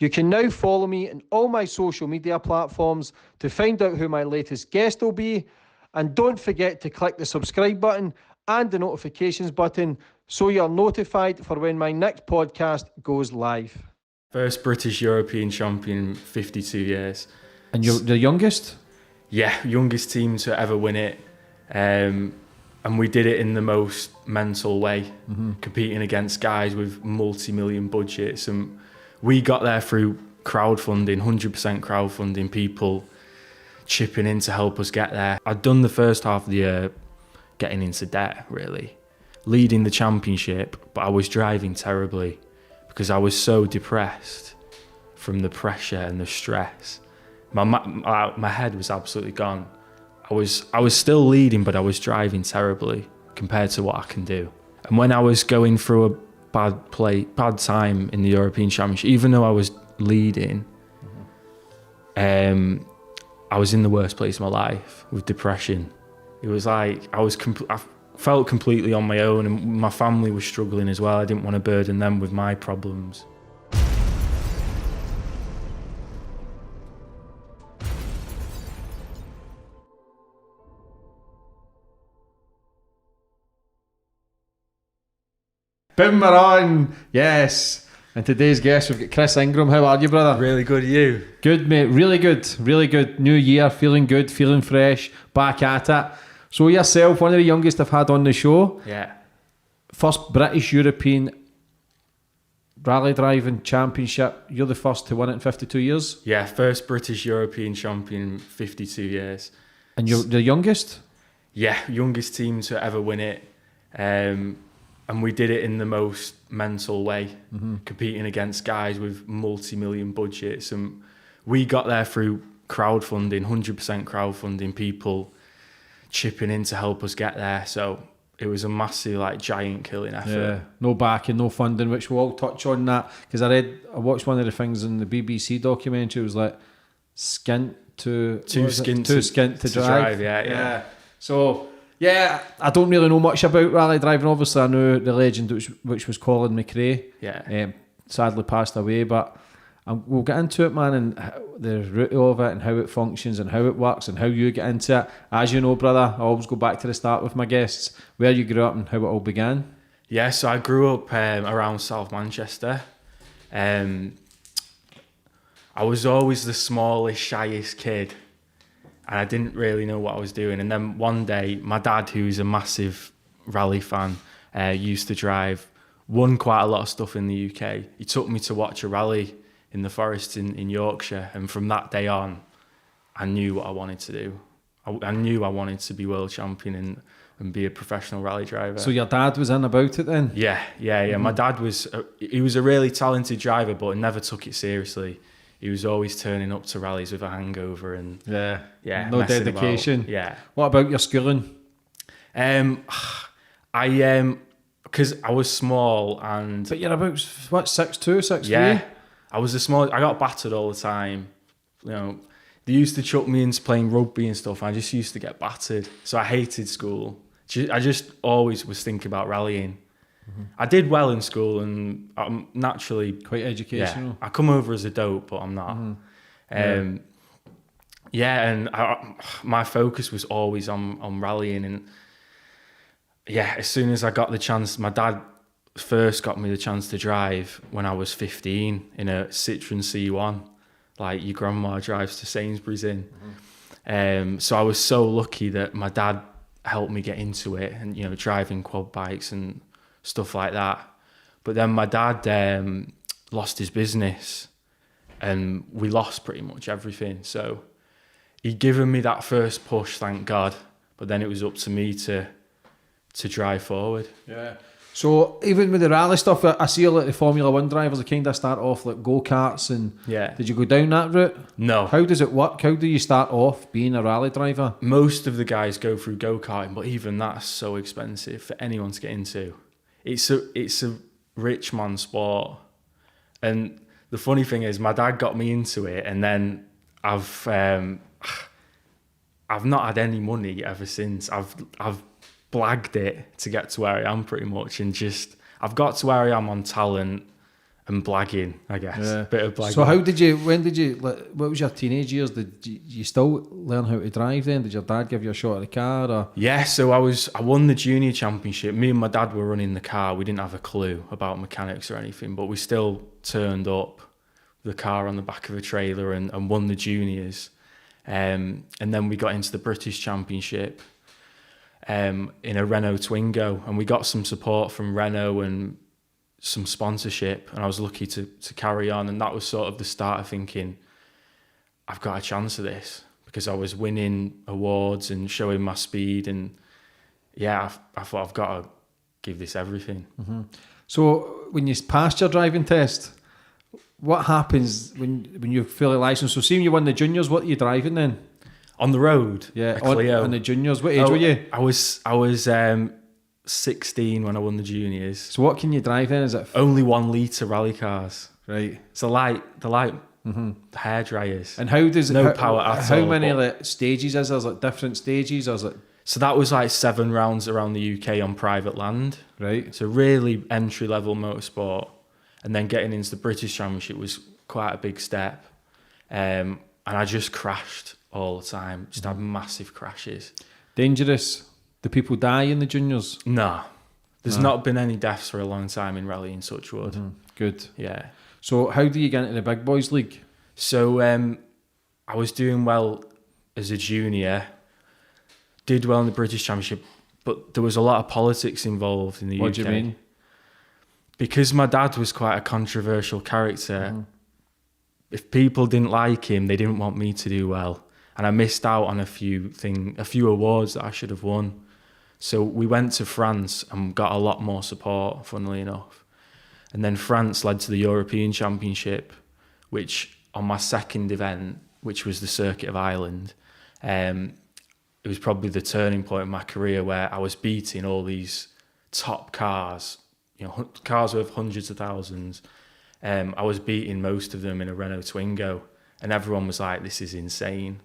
You can now follow me on all my social media platforms to find out who my latest guest will be. And don't forget to click the subscribe button and the notifications button so you're notified for when my next podcast goes live. First British European champion in 52 years. And you're the youngest? Yeah, youngest team to ever win it. And we did it in the most mental way, competing against guys with multi-million budgets. And we got there through crowdfunding, 100% crowdfunding, people chipping in to help us get there. I'd done the first half of the year getting into debt, really, leading the championship, but I was driving terribly because I was so depressed from the pressure and the stress. My head was absolutely gone. I was still leading, but I was driving terribly compared to what I can do. And when I was going through a bad time in the European Championship, even though I was leading, I was in the worst place of my life with depression. It was like I felt completely on my own, and my family was struggling as well. I didn't want to burden them with my problems. Boom, we're on. Yes. And today's guest, we've got Chris Ingram. How are you, brother? Really good, you? Good, mate. Really good. Really good. New year, feeling good, feeling fresh, back at it. So yourself, one of the youngest I've had on the show. Yeah. First British European rally driving championship. You're the first to win it in 52 years. Yeah, first British European champion in 52 years. And you're the youngest? Yeah, youngest team to ever win it. And we did it in the most mental way, competing against guys with multi-million budgets. And we got there through crowdfunding, 100% crowdfunding, people chipping in to help us get there. So it was a massive, giant killing effort. Yeah, no backing, no funding, which we'll all touch on that. Because I watched one of the things in the BBC documentary. It was like too skint to drive. Yeah. So... yeah, I don't really know much about rally driving. Obviously, I know the legend, which was Colin McRae. Yeah. Sadly passed away, but we'll get into it, man, and the root of it and how it functions and how it works and how you get into it. As you know, brother, I always go back to the start with my guests, where you grew up and how it all began. Yeah, so I grew up around South Manchester. I was always the smallest, shyest kid. And I didn't really know what I was doing. And then one day, my dad, who's a massive rally fan, used to drive, won quite a lot of stuff in the UK. He took me to watch a rally in the forest in Yorkshire. And from that day on, I knew what I wanted to do. I knew I wanted to be world champion and be a professional rally driver. So your dad was in about it then? Yeah. My dad was a really talented driver, but never took it seriously. He was always turning up to rallies with a hangover and no dedication. About. Yeah. What about your schooling? Because I was small and. But you're about what, 6'2", 6'3"? Yeah, I was the small. I got battered all the time. You know, they used to chuck me into playing rugby and stuff. And I just used to get battered, so I hated school. I just always was thinking about rallying. I did well in school and I'm naturally quite educational. Yeah, I come over as a dope, but I'm not. My focus was always on rallying. And yeah, as soon as I got the chance, my dad first got me the chance to drive when I was 15 in a Citroen C1, like your grandma drives to Sainsbury's in. So I was so lucky that my dad helped me get into it and, driving quad bikes and stuff like that. But then my dad lost his business and we lost pretty much everything. So he'd given me that first push, thank God. But then it was up to me to drive forward. Yeah. So even with the rally stuff, I see a lot of the Formula 1 drivers, they kind of start off like go-karts and did you go down that route? No. How does it work? How do you start off being a rally driver? Most of the guys go through go-karting, but even that's so expensive for anyone to get into. It's a rich man sport. And the funny thing is my dad got me into it and then I've not had any money ever since. I've blagged it to get to where I am pretty much, and just I've got to where I am on talent and blagging, I guess. Bit of blagging. So what was your teenage years? Did you still learn how to drive then? Did your dad give you a shot at the car? Or? Yeah, so I won the junior championship. Me and my dad were running the car. We didn't have a clue about mechanics or anything, but we still turned up the car on the back of a trailer and won the juniors. And then we got into the British Championship in a Renault Twingo, and we got some support from Renault and some sponsorship, and I was lucky to carry on. And that was sort of the start of thinking, I've got a chance of this, because I was winning awards and showing my speed, and I thought I've got to give this everything. Mm-hmm. So when you passed your driving test, what happens when you're fully licensed? So seeing you won the juniors, what are you driving then? On the road? Yeah, on the juniors. What age were you? I was 16 when I won the juniors. So what can you drive then? Is it only 1 litre rally cars? Right. It's the light hair dryers. And how does no power at all? How many like stages is there? Is it different stages, or is it? So that was like 7 rounds around the UK on private land. Right. So really entry level motorsport, and then getting into the British Championship was quite a big step. And I just crashed all the time. Just had massive crashes. Dangerous. Do people die in the juniors? No. There's not been any deaths for a long time in rally in touch wood. Mm-hmm. Good. Yeah. So how do you get into the big boys league? So I was doing well as a junior, did well in the British Championship, but there was a lot of politics involved in the UK. What do you mean? Because my dad was quite a controversial character. If people didn't like him, they didn't want me to do well. And I missed out on a few awards that I should have won. So we went to France and got a lot more support, funnily enough. And then France led to the European Championship, which on my second event, which was the Circuit of Ireland, it was probably the turning point in my career, where I was beating all these top cars, cars worth hundreds of thousands. I was beating most of them in a Renault Twingo, and everyone was like, this is insane.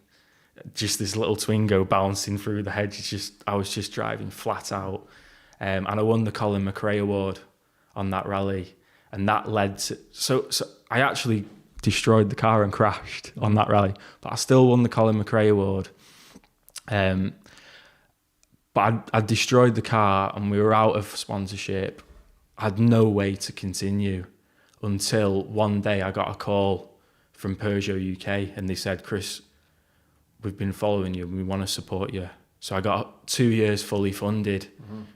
Just this little Twingo bouncing through the hedge. I was just driving flat out. And I won the Colin McRae Award on that rally. And that led to... So I actually destroyed the car and crashed on that rally. But I still won the Colin McRae Award. But I destroyed the car and we were out of sponsorship. I had no way to continue until one day I got a call from Peugeot UK and they said, Chris, we've been following you and we want to support you. So I got 2 years fully funded,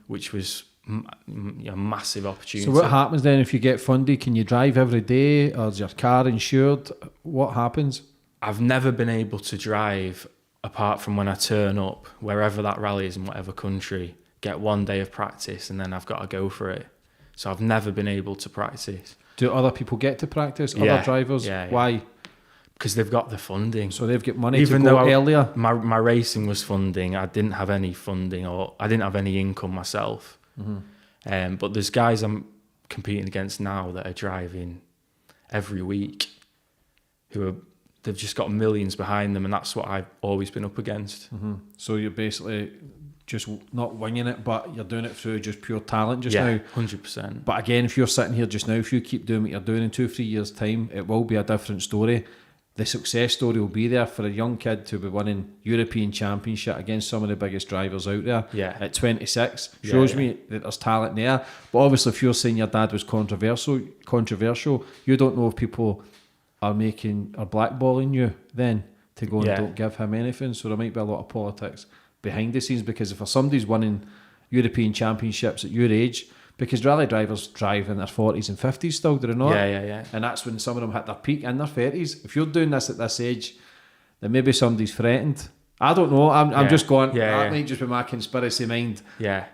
which was a massive opportunity. So what happens then if you get funded? Can you drive every day, or is your car insured? What happens? I've never been able to drive apart from when I turn up, wherever that rally is in whatever country, get 1 day of practice and then I've got to go for it. So I've never been able to practice. Do other people get to practice? Yeah. Other drivers? Yeah. Why? Because they've got the funding. So they've got money to go earlier? My racing was funding. I didn't have any funding, or I didn't have any income myself. But there's guys I'm competing against now that are driving every week they've just got millions behind them, and that's what I've always been up against. So you're basically just not winging it, but you're doing it through just pure talent now. 100%. But again, if you're sitting here just now, if you keep doing what you're doing in 2-3 years' time, it will be a different story. The success story will be there for a young kid to be winning European Championship against some of the biggest drivers out there at 26. Shows me that there's talent there. But obviously, if you're saying your dad was controversial, you don't know if people are blackballing you then to go and don't give him anything. So there might be a lot of politics behind the scenes, because if somebody's winning European Championships at your age, because rally drivers drive in their 40s and 50s still, do they not? Yeah. And that's when some of them hit their peak in their 30s. If you're doing this at this age, then maybe somebody's threatened. I don't know. I'm just going, that might just be my conspiracy mind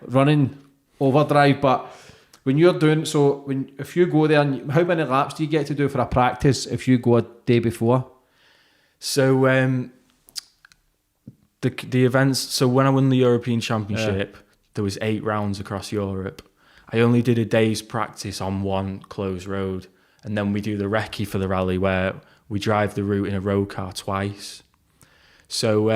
running overdrive. But when you're doing, if you go there, and how many laps do you get to do for a practice if you go a day before? So the events, so when I won the European Championship, there was 8 rounds across Europe. I only did a day's practice on one closed road, and then we do the recce for the rally, where we drive the route in a road car twice. So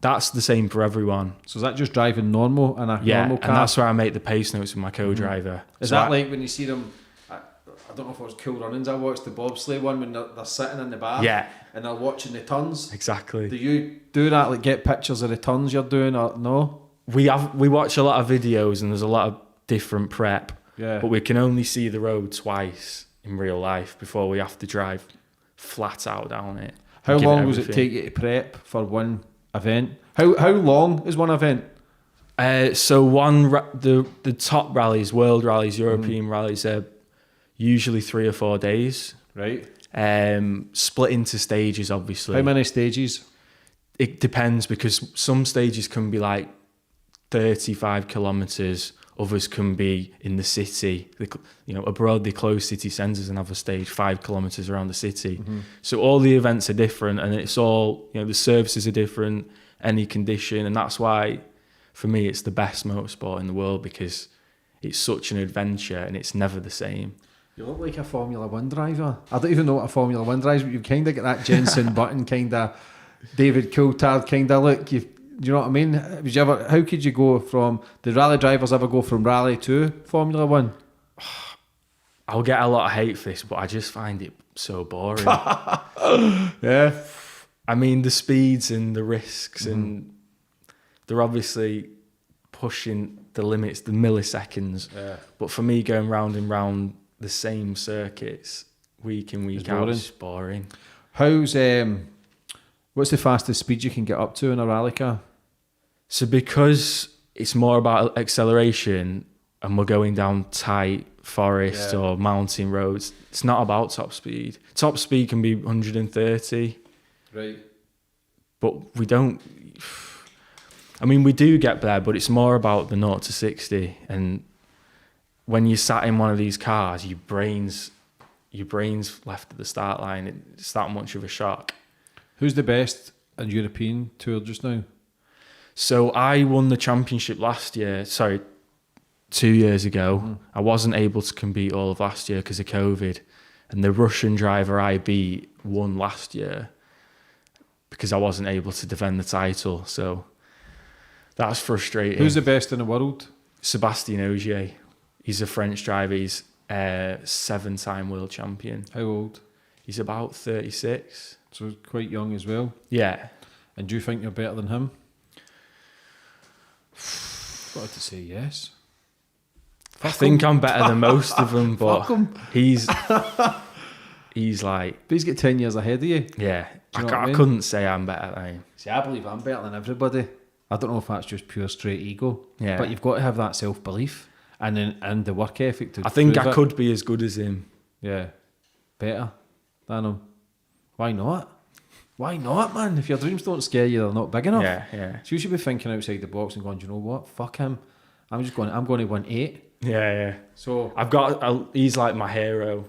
that's the same for everyone. So is that just driving normal in a normal car? And that's where I make the pace notes with my co-driver. Is that like when you see them, I I don't know if it was Cool Runnings. I watched the bobsleigh one when they're sitting in the bath. Yeah. And they're watching the turns. Exactly. Do you do that? Like get pictures of the turns you're doing, or no? We watch a lot of videos and there's a lot of different prep. Yeah. But we can only see the road twice in real life before we have to drive flat out down it. How long does it take you to prep for one event? How long is one event? So the top rallies, world rallies, European rallies, are usually 3 or 4 days. Right. Split into stages, obviously. How many stages? It depends, because some stages can be like 35 kilometres. Others can be in the city. Abroad they close city centres and have a stage 5 kilometres around the city. So all the events are different, and it's all, the services are different, any condition, and that's why, for me, it's the best motorsport in the world, because it's such an adventure and it's never the same. You look like a Formula 1 driver. I don't even know what a Formula 1 driver is, but you kind of get that Jenson Button kind of David Coulthard kind of look. Do you know what I mean? How could you go from, did rally drivers ever go from rally to Formula 1? I'll get a lot of hate for this, but I just find it so boring. Yeah. I mean, the speeds and the risks, and they're obviously pushing the limits, the milliseconds. Yeah. But for me, going round and round the same circuits week in, week out is boring. What's the fastest speed you can get up to in a rally car? So because it's more about acceleration and we're going down tight forest or mountain roads, it's not about top speed. Top speed can be 130. Right. But we don't... I mean, we do get there, but it's more about the 0 to 60. And when you're sat in one of these cars, your brain's left at the start line. It's that much of a shock. Who's the best in European Tour just now? So I won the championship 2 years ago. I wasn't able to compete all of last year because of COVID. And the Russian driver I beat won last year because I wasn't able to defend the title. So that's frustrating. Who's the best in the world? Sébastien Ogier. He's a French driver. He's a 7-time world champion. How old? He's about 36. So quite young as well. Yeah. And do you think you're better than him? Got to say yes. I think I'm better than most of them, but he's like... But he's got 10 years ahead of you. Yeah. I mean? Couldn't say I'm better than him. See, I believe I'm better than everybody. I don't know if that's just pure straight ego. Yeah. But you've got to have that self-belief and the work ethic to I think I it. could be as good as him. Yeah. Better than him. Why not? Why not, man? If your dreams don't scare you, they're not big enough. Yeah. So you should be thinking outside the box and going, do you know what? Fuck him. I'm going to win 8. Yeah. So he's like my hero.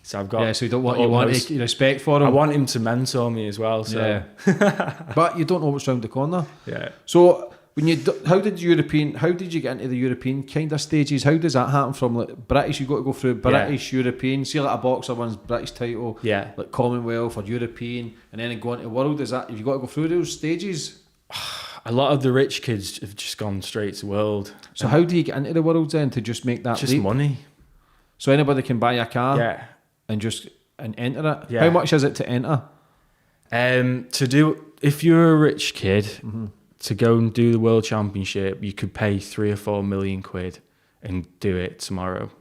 So I've got... Yeah, so you want respect for him. I want him to mentor me as well. So. Yeah. But you don't know what's round the corner. Yeah. So how did you get into the European kind of stages? How does that happen from like British? You got to go through British, European. See, like a boxer wins British title, like Commonwealth or European, and then go into world. Is that, have you got to go through those stages? A lot of the rich kids have just gone straight to world. So how do you get into the world then to just make that just leap? Money. So anybody can buy a car, and enter it. Yeah. How much is it to enter? If you're a rich kid. To go and do the World Championship, you could pay 3 or 4 million quid and do it tomorrow.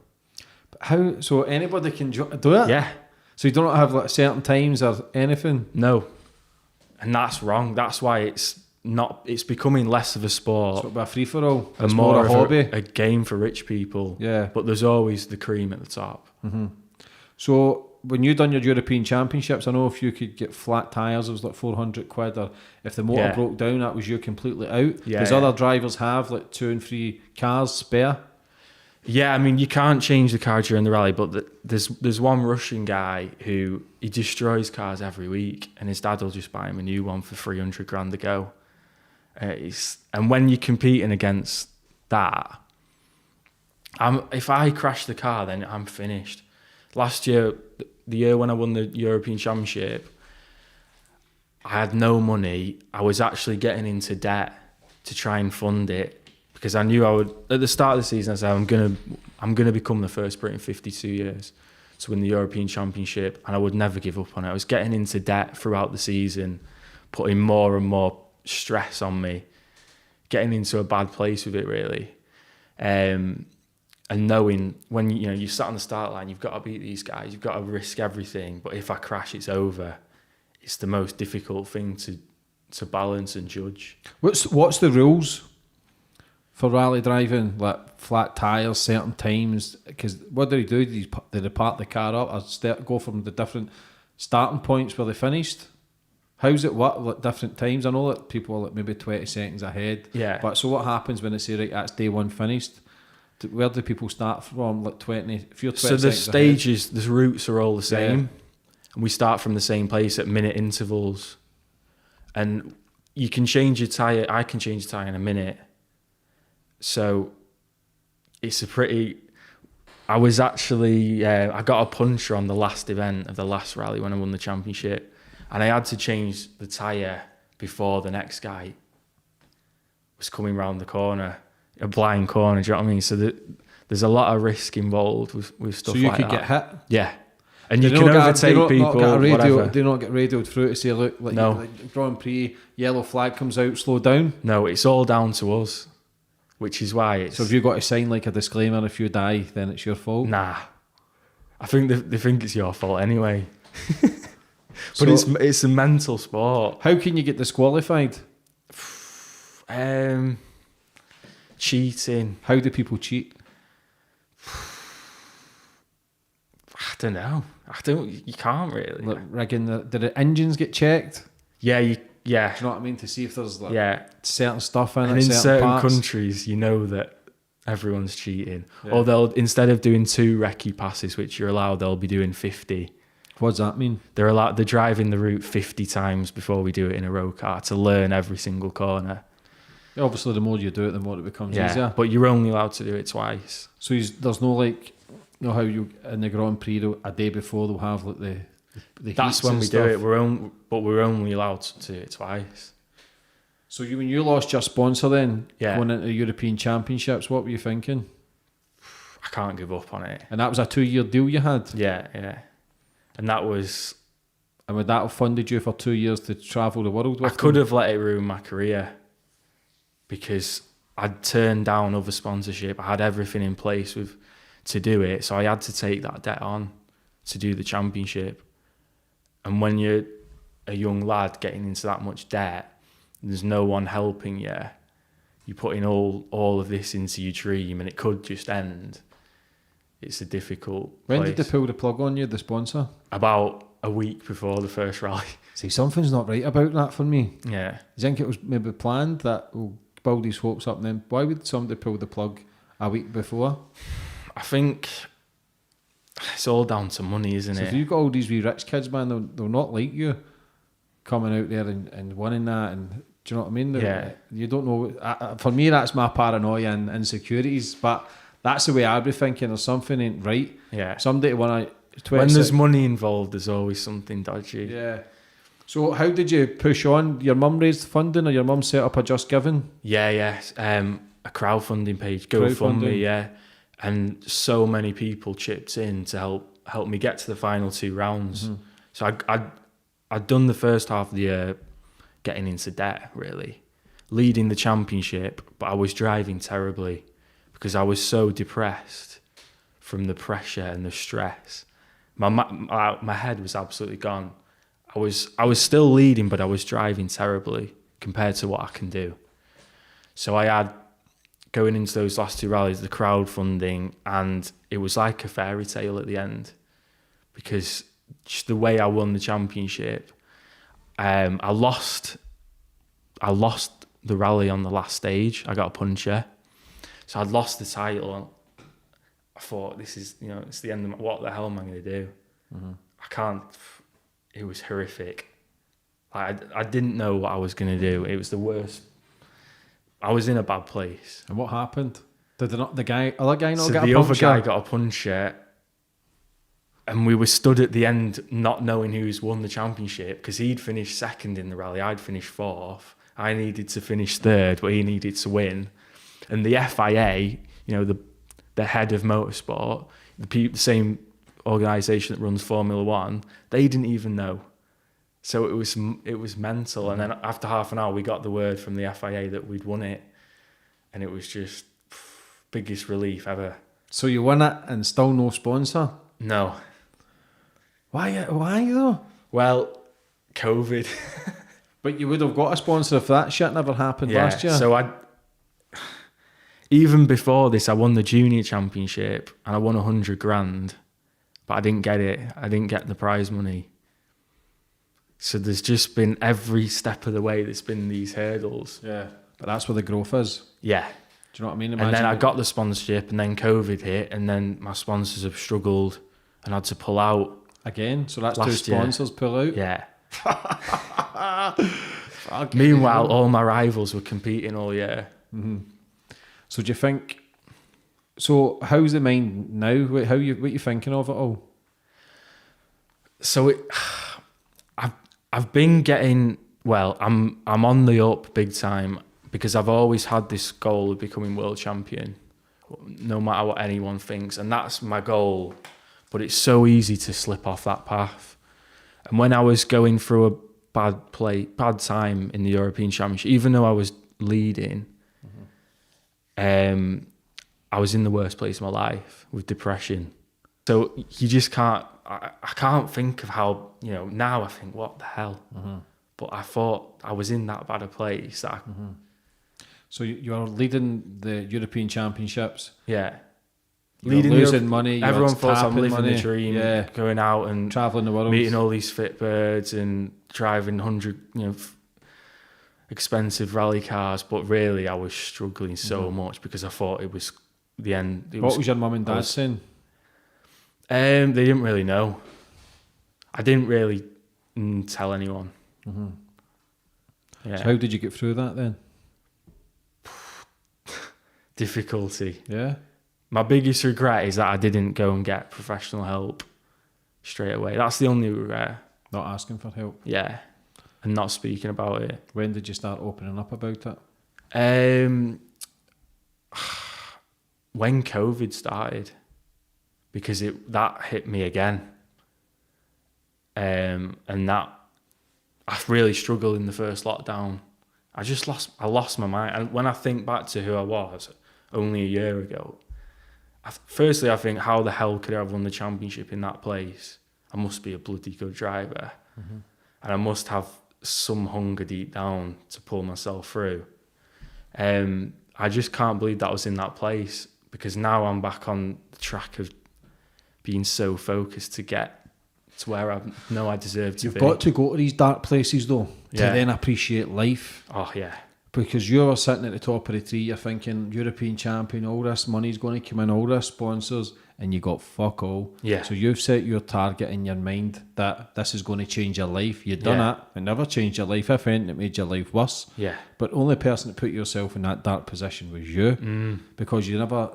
But how? So anybody can do it? Yeah. So you don't have like certain times or anything? No. And that's wrong. That's why it's becoming less of a sport. It's not a free-for-all. It's more a hobby. A game for rich people. Yeah. But there's always the cream at the top. So when you done your European Championships, I know if you could get flat tyres, it was like 400 quid, or if the motor broke down, that was you completely out. Does other drivers have like 2 and 3 cars spare? Yeah, I mean, you can't change the car during the rally, but there's one Russian guy who he destroys cars every week, and his dad will just buy him a new one for 300 grand to go. And when you're competing against that, if I crash the car, then I'm finished. Last year, the year when I won the European Championship, I had no money. I was actually getting into debt to try and fund it because I knew I would. At the start of the season, I said I'm gonna become the first Brit in 52 years. to win the European Championship, and I would never give up on it. I was getting into debt throughout the season, putting more and more stress on me, getting into a bad place with it, really. And knowing when you sat on the start line, you've got to beat these guys, you've got to risk everything, but if I crash, it's over. It's the most difficult thing to balance and judge. What's the rules for rally driving? Like flat tyres, certain times? Because what do they do? Do they park the car up or go from the different starting points where they finished? How's it work? Like different times? I know that people are like maybe 20 seconds ahead. Yeah. But so what happens when they say, right, that's day one finished? Where do people start from? Like 20? If you're 20 so the seconds stages, ahead, the routes are all the same. Yeah. And we start from the same place at minute intervals. And you can change your tyre. I can change the tyre in a minute. So it's a pretty... I was actually... I got a puncture on the last event of the last rally when I won the championship. And I had to change the tyre before the next guy was coming round the corner. A blind corner, do you know what I mean? So there's a lot of risk involved with stuff like that. So you could get hit? Yeah. And you can overtake people, whatever. Do you not get radioed through to say, look, like, no. Like Grand Prix, yellow flag comes out, slow down? No, it's all down to us, which is why it's... So have you got to sign like a disclaimer, if you die, then it's your fault? Nah. I think they think it's your fault anyway. So, But it's a mental sport. How can you get disqualified? Cheating. How do people cheat? I don't know. You can't really. Like rigging do the engines get checked? Yeah, yeah. Do you know what I mean? To see if there's like certain stuff in and it, in certain parts. countries, you know that everyone's cheating. Yeah. Or they'll, instead of doing 2 recce passes, which you're allowed, they'll be doing 50. What does that mean? They're driving the route 50 times before we do it in a row car to learn every single corner. Obviously, the more you do it, the more it becomes easier. But you're only allowed to do it twice. So there's no like, you know how you in the Grand Prix a day before they'll have like the That's heats when and we stuff. do it. But we're only allowed to do it twice. So when you lost your sponsor then, Yeah. going into the European Championships, what were you thinking? I can't give up on it. And that was a 2-year deal you had? Yeah. And that was... And would that have funded you for 2 years to travel the world with I could have let it ruin my career because I'd turned down other sponsorship. I had everything in place to do it, so I had to take that debt on to do the championship. And when you're a young lad getting into that much debt, there's no one helping you. You're putting all of this into your dream and it could just end. It's a difficult When place. did they pull the plug on you, the sponsor? About a week before the first rally. See, something's not right about that for me. Yeah. Do you think it was maybe planned that we'll build these hopes up and then why would somebody pull the plug a week before? I think it's all down to money, isn't So it? if you've got all these wee rich kids, man, they'll not like you coming out there and winning that. And do you know what I mean? Yeah. You don't know. For me, that's my paranoia and insecurities. But that's the way I'd be thinking. There's something ain't right. Yeah. Somebody want to... When there's money involved, there's always something dodgy. Yeah. So how did you push on? Your mum raised funding or your mum set up a Just Giving? Yeah. A crowdfunding page, GoFundMe, yeah. And so many people chipped in to help me get to the final 2 rounds. Mm-hmm. So I'd done the first half of the year getting into debt, really. Leading the championship, but I was driving terribly because I was so depressed from the pressure and the stress. My head was absolutely gone. I was still leading, but I was driving terribly compared to what I can do. So I had, going into those last 2 rallies, the crowdfunding, and it was like a fairy tale at the end because just the way I won the championship, I lost the rally on the last stage. I got a puncture. So I'd lost the title. I thought, this is, it's the end of what the hell am I going to do? Mm-hmm. I can't. It was horrific. I didn't know what I was going to do. It was the worst. I was in a bad place. And what happened? Did other guy not get a puncture? The other guy got a puncture, and we were stood at the end not knowing who's won the championship because he'd finished second in the rally. I'd finished 4th. I needed to finish 3rd, but he needed to win. And the FIA, the head of motorsport, the same organisation that runs Formula One, they didn't even know. So it was mental. And then after half an hour, we got the word from the FIA that we'd won it, and it was just biggest relief ever. So you won it and still no sponsor? No. Why though? Well, COVID. But you would have got a sponsor if that shit never happened last year. So even before this, I won the junior championship and I won 100 grand, but I didn't get it. I didn't get the prize money. So there's just been every step of the way, there's been these hurdles. Yeah. But that's where the growth is. Yeah. Do you know what I mean? And then I got the sponsorship, and then COVID hit, and then my sponsors have struggled and had to pull out. Again? So that's Last 2 sponsors pull out? Yeah. Meanwhile, all my rivals were competing all year. Mm-hmm. So do you think... So how's the mind now? What you thinking of it all? So I've been getting... Well, I'm on the up big time because I've always had this goal of becoming world champion, no matter what anyone thinks. And that's my goal. But it's so easy to slip off that path. And when I was going through a bad time in the European Championship, even though I was leading, I was in the worst place of my life with depression. So you just can't, I can't think of how, now I think, what the hell? But I thought I was in that bad a place. That So you're leading the European Championships. Yeah. You're losing money. Everyone thought I'm living money. the dream, going out and traveling the world, meeting all these fit birds and driving 100, expensive rally cars. But really, I was struggling so much because I thought it was the end. What was your mum and dad saying? They didn't really know. I didn't really tell anyone. Yeah. So how did you get through that then? Difficulty. Yeah. My biggest regret is that I didn't go and get professional help straight away. That's the only regret. Not asking for help. Yeah. And not speaking about it. When did you start opening up about it? When COVID started, because that hit me again. And that I really struggled in the first lockdown. I lost my mind. And when I think back to who I was only a year ago, firstly, I think, how the hell could I have won the championship in that place? I must be a bloody good driver. And I must have some hunger deep down to pull myself through. I just can't believe that I was in that place, because now I'm back on the track of being so focused to get to where I know I deserve to be. You've got to go to these dark places though, to then appreciate life. Oh, yeah. Because you're sitting at the top of the tree, you're thinking, European champion, all this money's going to come in, all this sponsors, and you got fuck all. Yeah. So you've set your target in your mind that this is going to change your life. You've done it. It never changed your life. If anything, it made your life worse. Yeah. But only person that put yourself in that dark position was you, because you never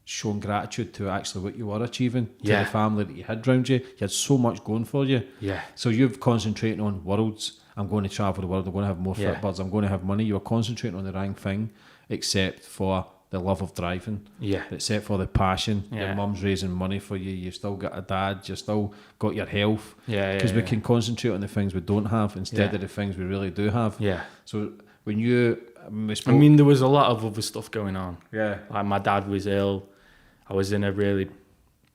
shown gratitude to actually what you were achieving, to the family that you had around you. You had so much going for you. Yeah. So you've concentrated on worlds. I'm going to travel the world. I'm going to have more fit birds. I'm going to have money. You were concentrating on the wrong thing, except for the love of driving. Yeah. Except for the passion. Yeah. Your mum's raising money for you. You've still got a dad. You've still got your health. Yeah. Because we can concentrate on the things we don't have instead of the things we really do have. Yeah. So when you... I mean, there was a lot of other stuff going on. Yeah. Like, my dad was ill. I was in a really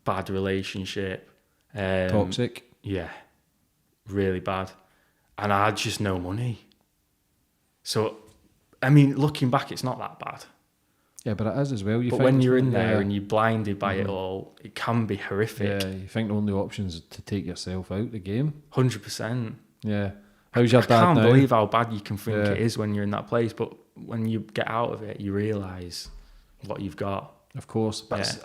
bad relationship. Toxic. Yeah. Really bad. And I had just no money. So, I mean, looking back, it's not that bad. Yeah, but it is as well. But when you're in there and you're blinded by it all, it can be horrific. Yeah, you think the only option is to take yourself out the game. 100%. Yeah. How's your dad now? I can't believe how bad you can think it is when you're in that place. But when you get out of it, you realise what you've got. Of course. But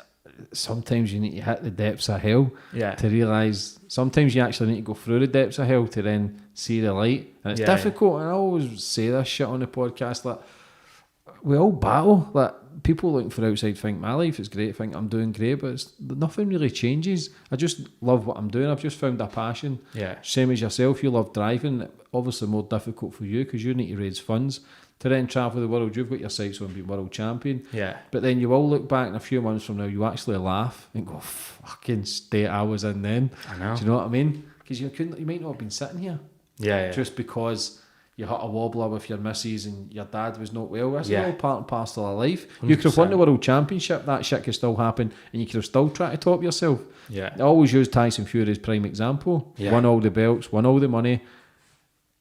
sometimes you need to hit the depths of hell to realise. Sometimes you actually need to go through the depths of hell to then see the light. And it's difficult. And I always say this shit on the podcast, like, we all battle. Like, people looking for outside think my life is great, think I'm doing great, but nothing really changes. I just love what I'm doing. I've just found a passion. Yeah. Same as yourself, you love driving. Obviously more difficult for you because you need to raise funds to then travel the world. You've got your sights on being world champion. Yeah. But then you will look back in a few months from now, you actually laugh and go, fucking state I was in then. I know. Do you know what I mean? Because you might not have been sitting here. Yeah. Just because you hit a wobbler with your missus and your dad was not well. That's Yeah. all part and parcel of life. You could have 100%. won the world championship, that shit could still happen, and you could have still tried to top yourself. Yeah. I always use Tyson Fury's prime example. Yeah. Won all the belts, won all the money,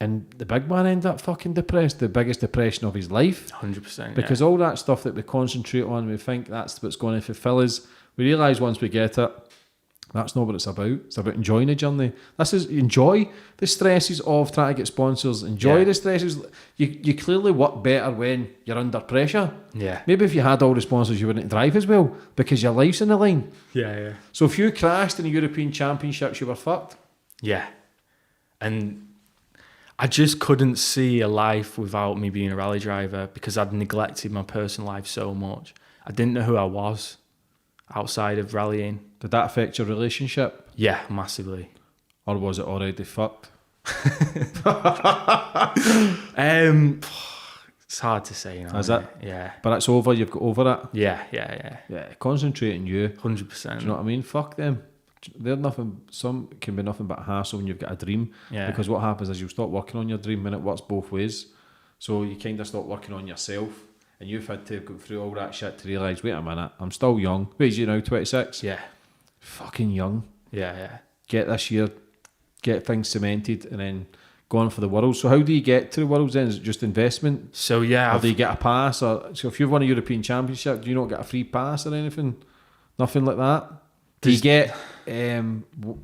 and the big man ended up fucking depressed, the biggest depression of his life. 100%. Because all that stuff that we concentrate on, we think that's what's going to fulfill us. We realise once we get it, that's not what it's about. It's about enjoying the journey. This is enjoy the stresses of trying to get sponsors. Enjoy the stresses. You clearly work better when you're under pressure. Yeah. Maybe if you had all the sponsors, you wouldn't drive as well because your life's in the line. Yeah. So if you crashed in the European Championships, you were fucked. Yeah. And I just couldn't see a life without me being a rally driver because I'd neglected my personal life so much. I didn't know who I was outside of rallying. Did that affect your relationship? Yeah, massively. Or was it already fucked? It's hard to say, you know. Is it? Yeah. But it's over, you've got over it. Yeah. Yeah, concentrate on you. 100%. Do you know what I mean? Fuck them. They're nothing. Some can be nothing but a hassle when you've got a dream. Yeah. Because what happens is you'll stop working on your dream and it works both ways. So you kind of stop working on yourself, and you've had to go through all that shit to realise, wait a minute, I'm still young. What is you now, 26? Yeah. Fucking young. Yeah. Get this year, get things cemented, and then go on for the Worlds. So how do you get to the Worlds then? Is it just investment? So yeah. Or do you get a pass? Or so if you've won a European Championship, do you not get a free pass or anything? Nothing like that? Do you get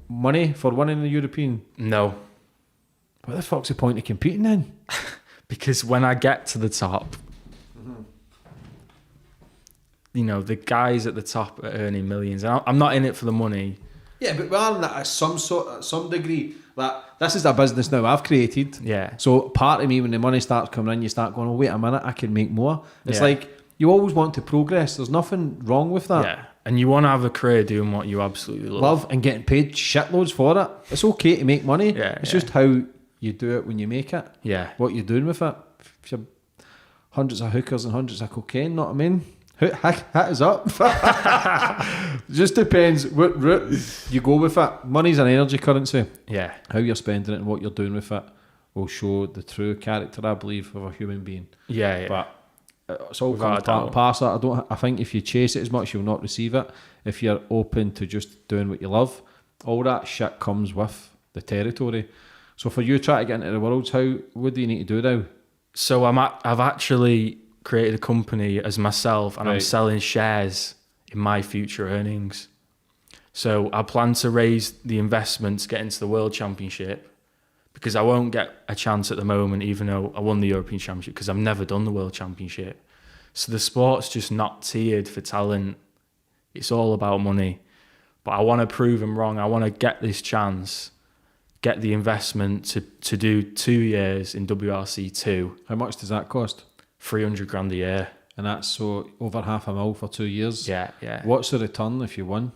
money for winning the European? No. What the fuck's the point of competing then? Because when I get to the top, you know, the guys at the top are earning millions. And I'm not in it for the money. Yeah, but we are in that at some degree. That this is a business now I've created. Yeah. So part of me, when the money starts coming in, you start going, oh, wait a minute, I can make more. It's Yeah. like you always want to progress. There's nothing wrong with that. Yeah. And you want to have a career doing what you absolutely Love and getting paid shitloads for it. It's okay to make money. Yeah, It's yeah. just how you do it when you make it. Yeah. What you're doing with it. If you're hundreds of hookers and hundreds of cocaine, know what I mean? Hit is up. Just depends what route you go with it. Money's an energy currency. Yeah. How you're spending it and what you're doing with it will show the true character, I believe, of a human being. Yeah. But it's all Without comes a part and doubt. parcel. I think if you chase it as much, you'll not receive it. If you're open to just doing what you love, all that shit comes with the territory. So for you trying to get into the Worlds, what do you need to do now? So I've actually created a company as myself, and I'm Right. selling shares in my future earnings. So I plan to raise the investment to get into the World Championship, because I won't get a chance at the moment, even though I won the European Championship, because I've never done the World Championship. So the sport's just not tiered for talent. It's all about money. But I want to prove them wrong. I want to get this chance, get the investment to do 2 years in WRC2, How much does that cost? 300 grand a year. And that's so over $500,000 for 2 years. Yeah. What's the return if you won?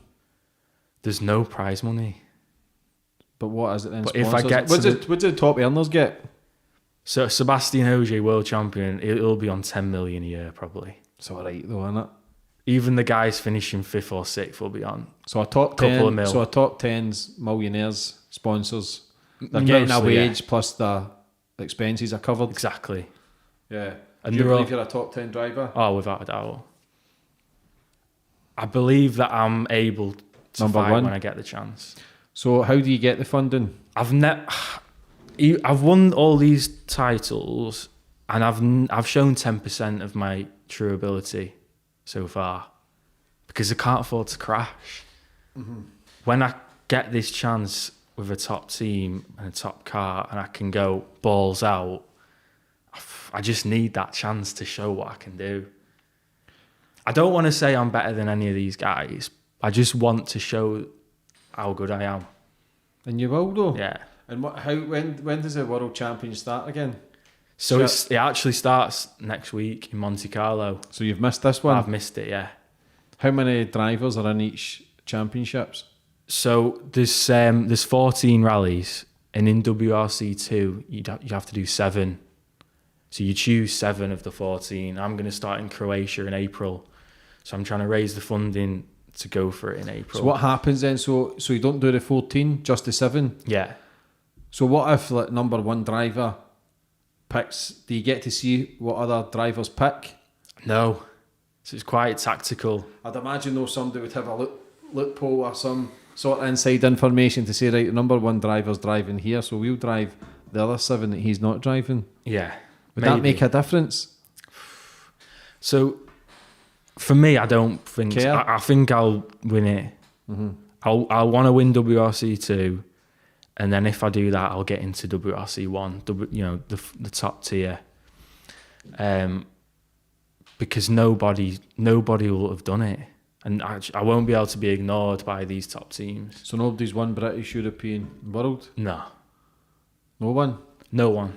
There's no prize money. But what is it then? But if I Sponsors? get to what do the top earners get? So Sebastian Ogier, world champion, it'll be on 10 million a year probably. It's alright though, isn't it? Even the guys finishing 5th or 6th will be on. So a top Couple 10, of mil. so a top 10's millionaires, sponsors. They're Mostly, getting a yeah. wage plus the expenses are covered. Exactly. Yeah. And Do you they're believe all- you're a top 10 driver? Oh, without a doubt. I believe that I'm able to Number fight one. when I get the chance. So how do you get the funding? I've won all these titles, and I've shown 10% of my true ability so far, because I can't afford to crash. When I get this chance with a top team and a top car, and I can go balls out, I just need that chance to show what I can do. I don't want to say I'm better than any of these guys. I just want to show how good I am. And you will though. Yeah. And when does the World Champions start again? So it actually starts next week in Monte Carlo. So you've missed this one? I've missed it, yeah. How many drivers are in each championships? So there's 14 rallies, and in WRC2 you have to do 7. So you choose 7 of the 14. I'm going to start in Croatia in April, so I'm trying to raise the funding to go for it in April. So what happens then? So you don't do the 14, just the 7? Yeah. So what if like number 1 driver picks? Do you get to see what other drivers pick? No. So it's quite tactical. I'd imagine though somebody would have a loophole or some sort of inside information to say, right, the number 1 driver's driving here, so we'll drive the other 7 that he's not driving. Yeah. Would that make a difference? So for me, I don't think. I think I'll win it. Mm-hmm. I'll want to win WRC2, and then if I do that, I'll get into WRC1. The top tier. Because nobody will have done it, and I won't be able to be ignored by these top teams. So nobody's won British, European, world? No one.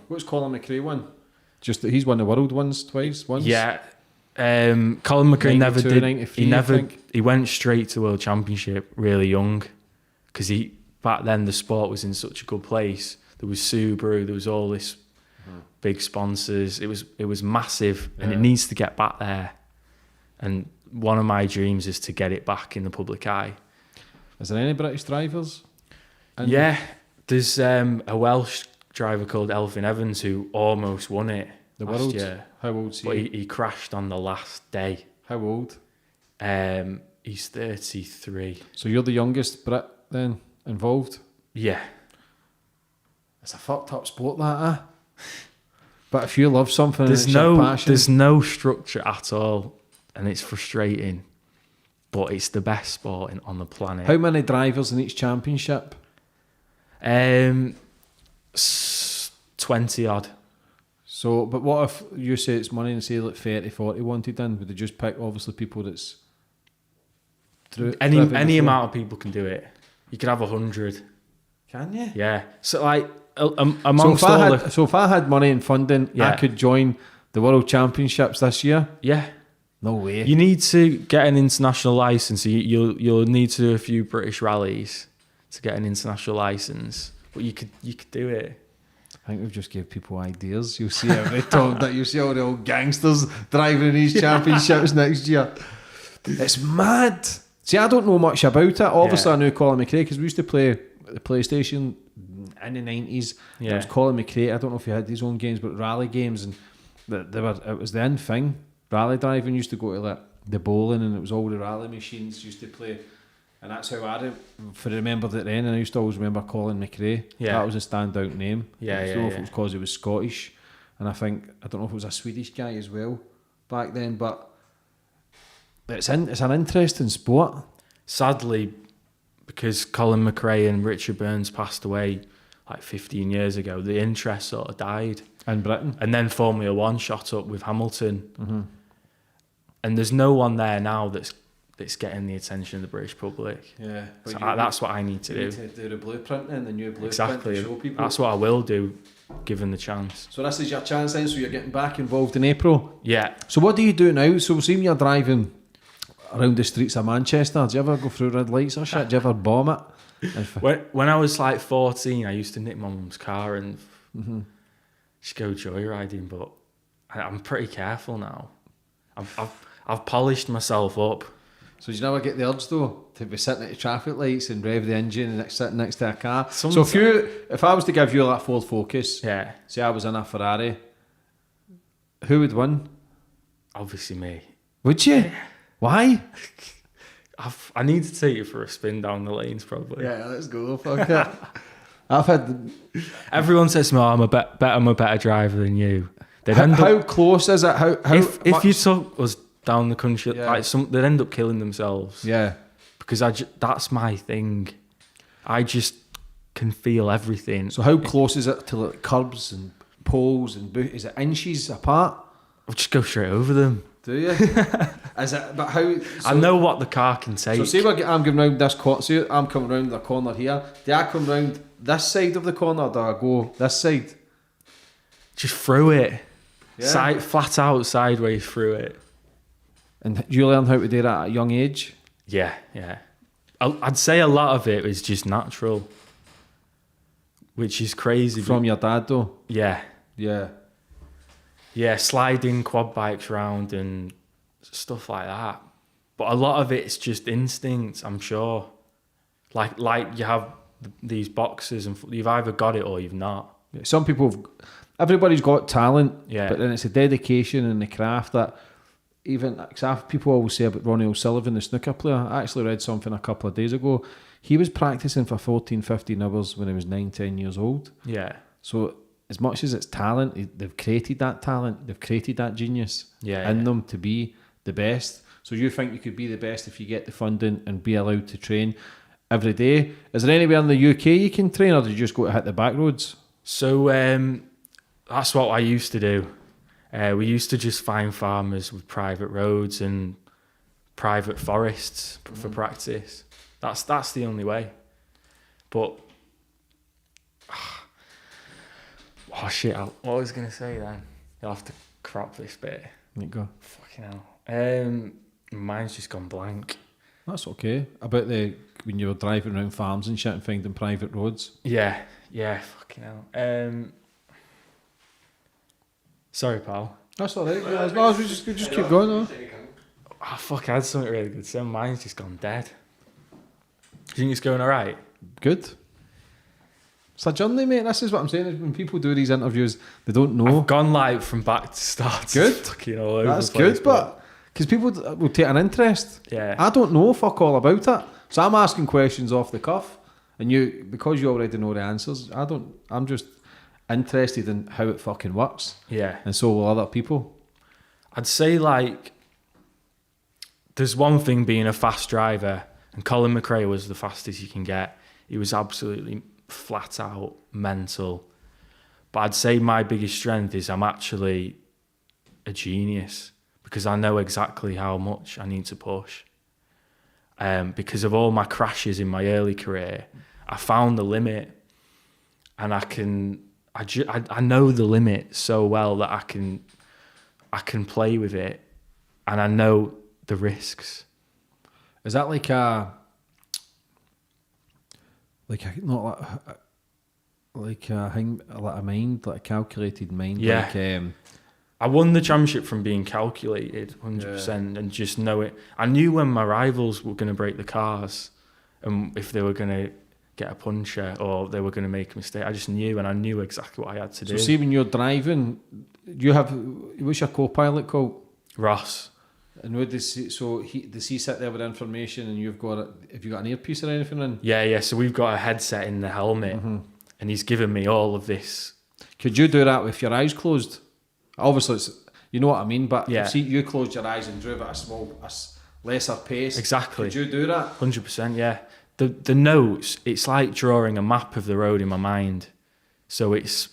What's Colin McRae won? Just that he's won the world once. Yeah. Colin McRae never did. He went straight to World Championship really young, because back then the sport was in such a good place. There was Subaru, there was all this big sponsors. It was massive, and it needs to get back there. And one of my dreams is to get it back in the public eye. Is there any British drivers? Yeah, there's a Welsh driver called Elfyn Evans who almost won it last year. How old's he? But he crashed on the last day. How old? He's 33. So you're the youngest Brit then involved? Yeah. It's a fucked up sport, that, eh? But if you love something, there's no structure at all, and it's frustrating. But it's the best sport on the planet. How many drivers in each championship? 20 odd. So, but what if you say it's money and say like 30, 40 wanted in? Would they just pick obviously people that's any amount of people can do it? You could have 100. Can you? Yeah. So like amongst so if I had money and funding, I could join the World Championships this year. Yeah. No way. You need to get an international license. You'll need to do a few British rallies to get an international license. But you could do it. I think we've just gave people ideas. You'll see every time that you see all the old gangsters driving in these championships next year. It's mad. See, I don't know much about it. Obviously, I knew Colin McRae because we used to play the PlayStation in the 90s. Yeah. It was Colin McRae. I don't know if he had his own games, but rally games, and it was the end thing. Rally driving used to go to like the bowling, and it was all the rally machines used to play. And that's how I remembered it then. And I used to always remember Colin McRae. Yeah. That was a standout name. Yeah, I don't know if it was because he was Scottish. And I don't know if it was a Swedish guy as well back then. But it's an interesting sport. Sadly, because Colin McRae and Richard Burns passed away like 15 years ago, the interest sort of died. In Britain. And then Formula One shot up with Hamilton. Mm-hmm. And there's no one there now that's getting the attention of the British public. Yeah. So that's what I need to do. You need to do the blueprint and the new blueprint exactly. to show people. That's what I will do, given the chance. So this is your chance then, so you're getting back involved in April? Yeah. So what do you do now? So seeing you're driving around the streets of Manchester, do you ever go through red lights or shit? Do you ever bomb it? When I was like 14, I used to nick my mum's car and just go joyriding, but I'm pretty careful now. I've polished myself up. So you never get the urge though to be sitting at the traffic lights and rev the engine and sitting next to a car? Sometimes. So if I was to give you that Ford Focus, yeah, say I was in a Ferrari, who would win? Obviously me. Would you? Yeah. Why? I need to take you for a spin down the lanes probably. Yeah, let's go. Fuck it. I've had. Everyone says, "No, I'm a better driver than you." How close is it? How if you took us down the country, they'd end up killing themselves. Yeah, because that's my thing. I just can feel everything. So how close is it to like curbs and poles and is it inches apart? I'll just go straight over them. Do you? Is it? But how? I know what the car can take. So see, I'm going round this corner. See, I'm coming round the corner here. Do I come round this side of the corner, or do I go this side? just threw it. Yeah. Flat out, sideways through it. And you learn how to do that at a young age? Yeah. I'd say a lot of it is just natural, which is crazy. From your dad, though? Yeah. Yeah. Sliding quad bikes around and stuff like that. But a lot of it's just instinct, I'm sure. Like you have these boxes and you've either got it or you've not. Some people, everybody's got talent, Yeah. but then it's the dedication and the craft that even, cause people always say about Ronnie O'Sullivan, the snooker player. I actually read something a couple of days ago. He was practicing for 14, 15 hours when he was 9, 10 years old. Yeah. So as much as it's talent, they've created that talent, they've created that genius in them to be the best. So you think you could be the best if you get the funding and be allowed to train every day. Is there anywhere in the UK you can train, or do you just go to hit the back roads? So that's what I used to do. We used to just find farmers with private roads and private forests for practice. That's the only way. But oh shit! What was I gonna say then? You'll have to crop this bit. There you go. Fucking hell. Mine's just gone blank. That's okay. About when you were driving around farms and shit and finding private roads. Yeah. Fucking hell. Sorry, pal. That's all right. As long as we just keep going, though. Oh fuck! I had something really good to say. Mine's just gone dead. Do you think it's going all right? Good. It's a journey, mate. This is what I'm saying. Is when people do these interviews, they don't know. I've gone like from back to start. Good. Fucking all over That's the place, good, but because people will take an interest. Yeah. I don't know fuck all about it, so I'm asking questions off the cuff, and because you already know the answers. I'm just interested in how it fucking works. Yeah. And so will other people. I'd say like there's one thing being a fast driver, and Colin McRae was the fastest you can get. He was absolutely flat out mental. But I'd say my biggest strength is I'm actually a genius because I know exactly how much I need to push. Because of all my crashes in my early career, I found the limit, and I know the limit so well that I can play with it, and I know the risks. Is that like a mind, like a calculated mind? Yeah. Like, I won the championship from being calculated 100% and just know it. I knew when my rivals were going to break the cars and if they were going to get a puncher or they were going to make a mistake. I just knew, and I knew exactly what I had to do. So see, when you're driving, what's your co-pilot called? Ross. And does he sit there with information, and have you got an earpiece or anything in? Yeah. So we've got a headset in the helmet, and he's given me all of this. Could you do that with your eyes closed? Obviously, you know what I mean. But yeah. See, you closed your eyes and drove at a lesser pace. Exactly. Could you do that? 100%. Yeah. The notes. It's like drawing a map of the road in my mind. So it's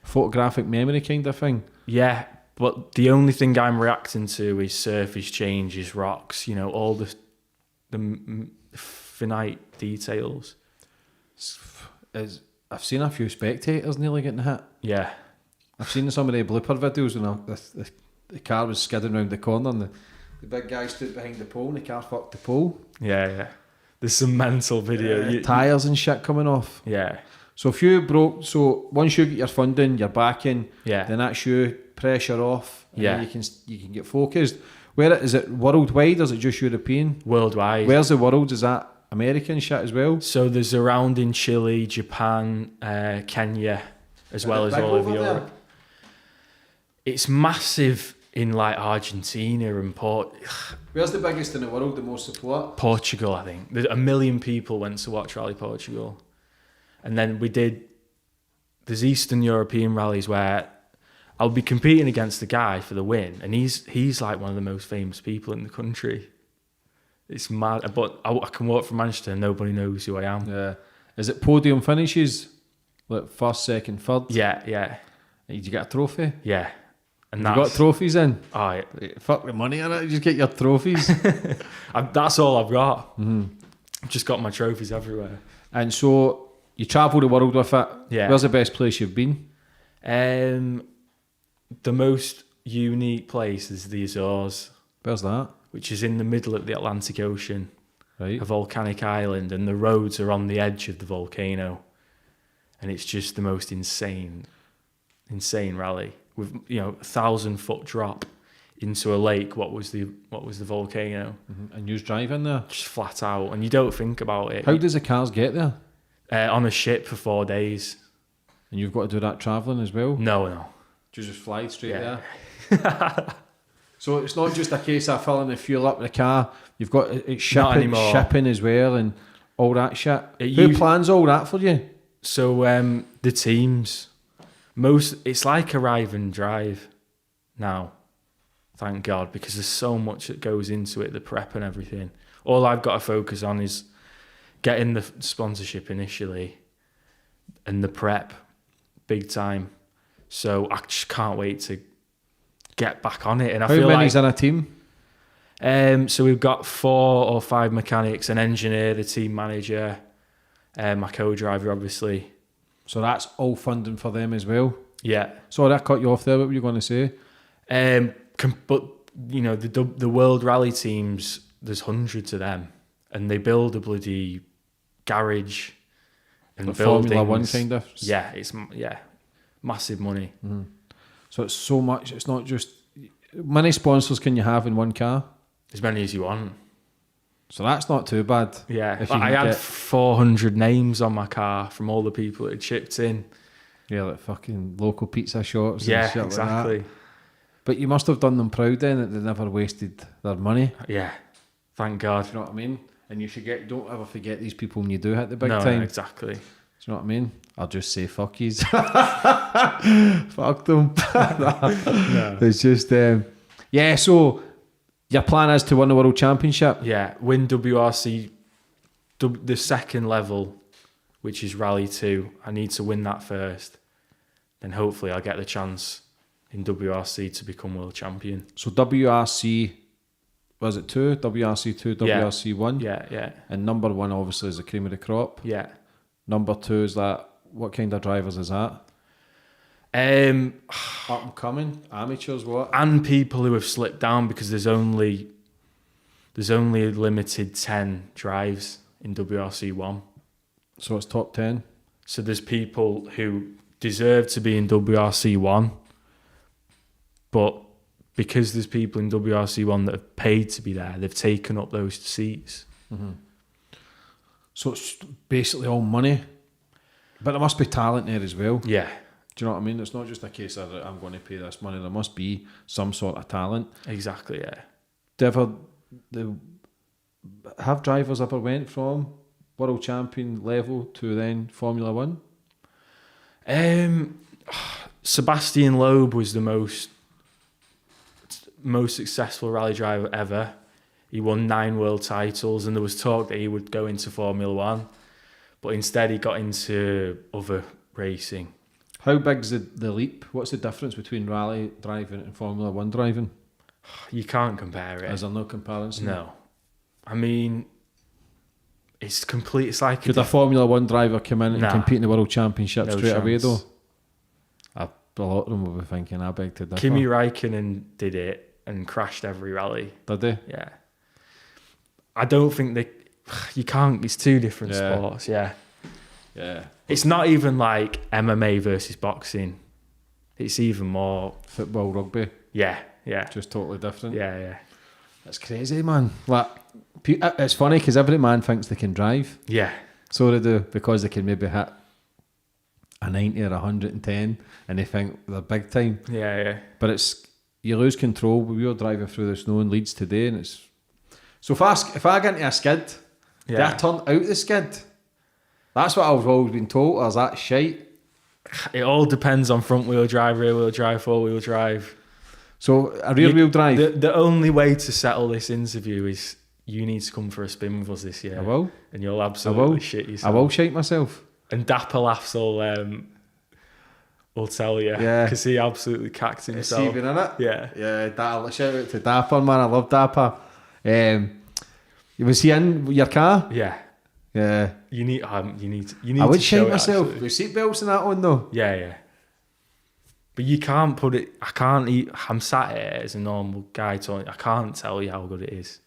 photographic memory kind of thing. Yeah. But the only thing I'm reacting to is surface changes, rocks, all the finite details. I've seen a few spectators nearly getting hit. Yeah. I've seen some of the blooper videos when the car was skidding around the corner and the big guy stood behind the pole and the car fucked the pole. Yeah. There's some mental video. Tyres and shit coming off. Yeah. So once you get your funding, your backing, then that's you, pressure off, and then you can get focused. Where is it worldwide or is it just European? Worldwide. Where's the world? Is that American shit as well? So there's around in Chile, Japan, Kenya, as well as all over Europe. There? It's massive in like Argentina and Where's the biggest in the world, the most support? Portugal, I think. 1 million people went to watch Rally Portugal. And then there's Eastern European rallies where I'll be competing against the guy for the win, and he's like one of the most famous people in the country. It's mad, but I can walk from Manchester and nobody knows who I am. Yeah. Is it podium finishes? Like first, second, third? Yeah. Did you get a trophy? Yeah. And you got trophies in? Oh, yeah. Fuck the money on it, you just get your trophies. That's all I've got. Mm-hmm. I've just got my trophies everywhere. And so you travel the world with it. Yeah. Where's the best place you've been? The most unique place is the Azores, Where's that? which is in the middle of the Atlantic Ocean, Right. a volcanic island, and the roads are on the edge of the volcano, and it's just the most insane rally with 1,000-foot drop into a lake. What was the volcano? Mm-hmm. And you're driving there? Just flat out, and you don't think about it. How does the cars get there? On a ship for 4 days. And you've got to do that travelling as well? No. Do you just fly straight Yeah. there? So it's not just a case of filling the fuel up in the car. You've got it's shipping as well and all that shit. Who plans all that for you? So the teams, it's like arrive and drive now. Thank God, because there's so much that goes into it, the prep and everything. All I've got to focus on is getting the sponsorship initially and the prep big time. So I just can't wait to get back on it. And I How feel many's in a team? So we've got 4 or 5 mechanics, an engineer, the team manager, my co-driver, obviously. So that's all funding for them as well? Yeah. Sorry, I cut you off there. What were you going to say? But the world rally teams, there's hundreds of them, and they build a bloody garage and The buildings. Formula One kind of? Yeah, massive money. Mm-hmm. So it's so much. It's not just... Many sponsors can you have in one car? As many as you want. So that's not too bad. Yeah, If you I can had get- 400 names on my car from all the people that had chipped in. Yeah, like fucking local pizza shops and Yeah, shit exactly. like that. But you must have done them proud then that they never wasted their money. Yeah, thank God. Do you know what I mean? And you don't ever forget these people when you do hit the big No, time. exactly. Do you know what I mean? I'll just say fuck yous. Fuck them. No. It's just yeah, so your plan is to win the World Championship? Yeah, win WRC, the second level, which is Rally 2. I need to win that first. Then hopefully I'll get the chance in WRC to become world champion. So WRC, was it 2? WRC 2, WRC 1? Yeah. And number 1 obviously is the cream of the crop. Yeah. Number 2 is that, what kind of drivers is that? Up and coming? Amateurs, what? And people who have slipped down, because there's only a limited 10 drives in WRC 1. So it's top 10? So there's people who deserve to be in WRC 1, but because there's people in WRC 1 that have paid to be there, they've taken up those seats. Mm-hmm. So it's basically all money, but there must be talent there as well. Yeah. Do you know what I mean? It's not just a case of I'm going to pay this money. There must be some sort of talent. Exactly, yeah. Have drivers ever went from world champion level to then Formula One? Sebastian Loeb was the most successful rally driver ever. He won 9 world titles, and there was talk that he would go into Formula One, but instead he got into other racing. How big's the leap? What's the difference between rally driving and Formula One driving? You can't compare it. Is there no comparison? No. I mean, it's complete. It's like Could a Formula One driver come in and Nah. compete in the World Championship No straight away chance. though? A lot of them will be thinking, I beg to differ. Kimi Räikkönen did it and crashed every rally. Did they? Yeah. I don't think you can't. It's 2 different Yeah. sports. Yeah. Yeah. It's not even like MMA versus boxing. It's even more. Football, rugby, Yeah. just totally different. Yeah. That's crazy, man. Like, it's funny because every man thinks they can drive. Yeah. So they do, because they can maybe hit a 90 or 110 and they think they're big time. Yeah. But you lose control. We were driving through the snow in Leeds today, and it's... So if I get into a skid, do I turn out the skid? That's what I've always been told, or is that shite? It all depends on front wheel drive, rear wheel drive, 4-wheel drive. So a rear wheel drive? The only way to settle this interview is you need to come for a spin with us this year. I will. And you'll absolutely shit yourself. I will shite myself. And Dapper Laughs will tell you. Yeah. Because he absolutely cacked himself. Has he been in it? Yeah. Yeah, shout out to Dapper, man. I love Dapper. Was he in your car? Yeah. Yeah. You need I to would show shite it, myself. actually. With seatbelts and that on though. Yeah. But you can't put it. I can't eat. I'm sat here as a normal guy talking. I can't tell you how good it is.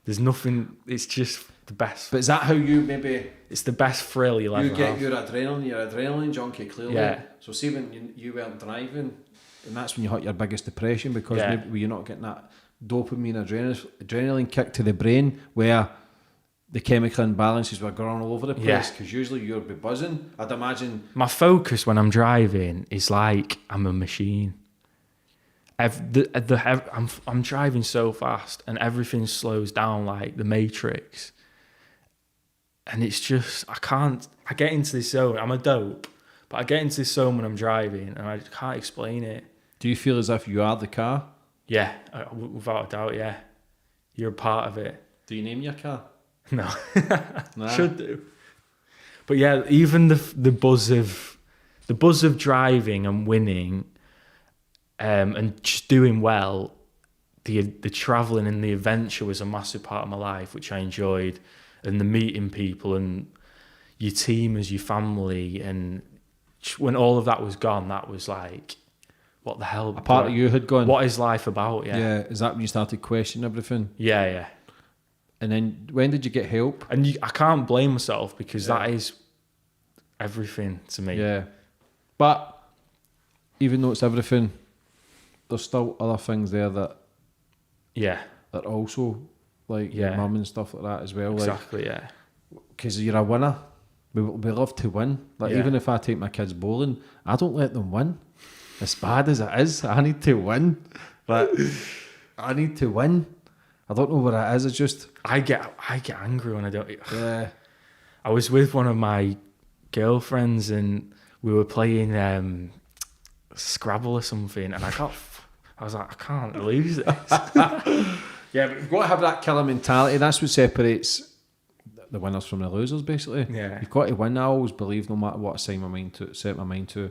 There's nothing. It's just the best. But is that how you maybe? It's the best thrill you'll ever You get have. your adrenaline. You're an adrenaline junkie, clearly. Yeah. So see when you weren't driving, and that's when you hit your biggest depression because maybe you're not getting that dopamine adrenaline kick to the brain where the chemical imbalances were going all over the place because usually you'll be buzzing. I'd imagine my focus when I'm driving is like I'm a machine. I'm driving so fast and everything slows down like the Matrix, and it's just I get into this zone. I'm a dope, but I get into this zone when I'm driving and I just can't explain it. Do you feel as if you are the car? Yeah, without a doubt. Yeah, you're a part of it. Do you name your car? No, Nah. Should do. But yeah, even the buzz of driving and winning, and just doing well, the travelling and the adventure was a massive part of my life, which I enjoyed, and the meeting people and your team as your family, and when all of that was gone, that was like, what the hell? A part of you had gone. What is life about? Yeah. Is that when you started questioning everything? Yeah. And then when did you get help? And I can't blame myself because that is everything to me. Yeah. But even though it's everything, there's still other things there that that also like your mum and stuff like that as well. Exactly, Because you're a winner. We love to win. Like even if I take my kids bowling, I don't let them win. As bad as it is, I need to win. But I need to win. I don't know what it is. It's just I get angry when I don't. Yeah. I was with one of my girlfriends and we were playing Scrabble or something, and I was like, I can't lose this. Yeah, but you've got to have that killer mentality. That's what separates the winners from the losers, basically. Yeah. You've got to win. I always believe, no matter what I set my mind to,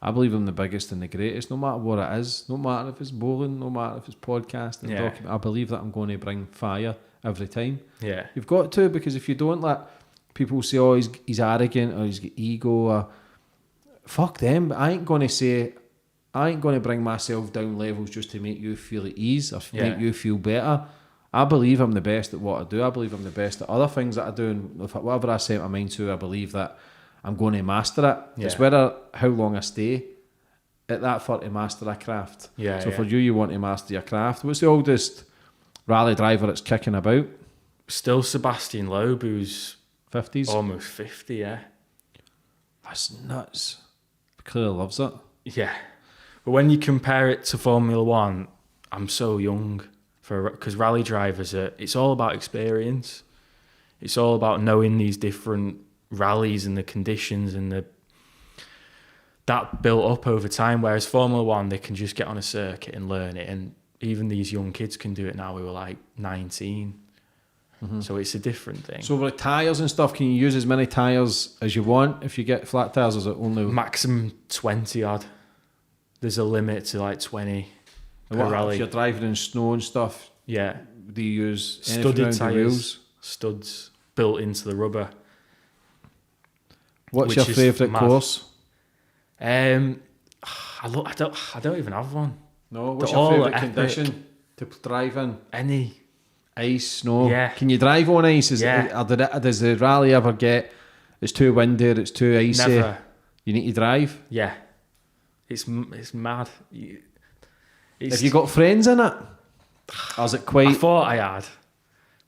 I believe I'm the biggest and the greatest, no matter what it is. No matter if it's bowling, no matter if it's podcasting, document. I believe that I'm going to bring fire every time. Yeah. You've got to, because if you don't, let people say, oh, he's arrogant or he's got ego, or fuck them. I ain't going to bring myself down levels just to make you feel at ease or make you feel better. I believe I'm the best at what I do. I believe I'm the best at other things that I do, and whatever I set my mind to, I believe that I'm going to master it. Yeah. It's whether how long I stay at that for to master a craft. So for you want to master your craft. What's the oldest rally driver that's kicking about? Still Sebastian Loeb, who's 50s? Almost 50, yeah. That's nuts. Clearly loves it. Yeah. But when you compare it to Formula One, I'm so young because rally drivers it's all about experience. It's all about knowing these different rallies and the conditions and that built up over time. Whereas Formula One, they can just get on a circuit and learn it, and even these young kids can do it now who are like 19. So it's a different thing. So with tyres and stuff, can you use as many tyres as you want if you get flat tyres? Is it only maximum 20 odd? There's a limit to like 20 per rally. If you're driving in snow and stuff, do you use studded tyres? Studs built into the rubber. What's your favourite course? I don't even have one. No, what's your favourite condition to drive in? Any. Ice, snow. Yeah. Can you drive on ice? Does the rally ever get, it's too windy, it's too icy? Never. You need to drive? Yeah. It's mad. Have you got friends in it? Or is it quite... I thought I had,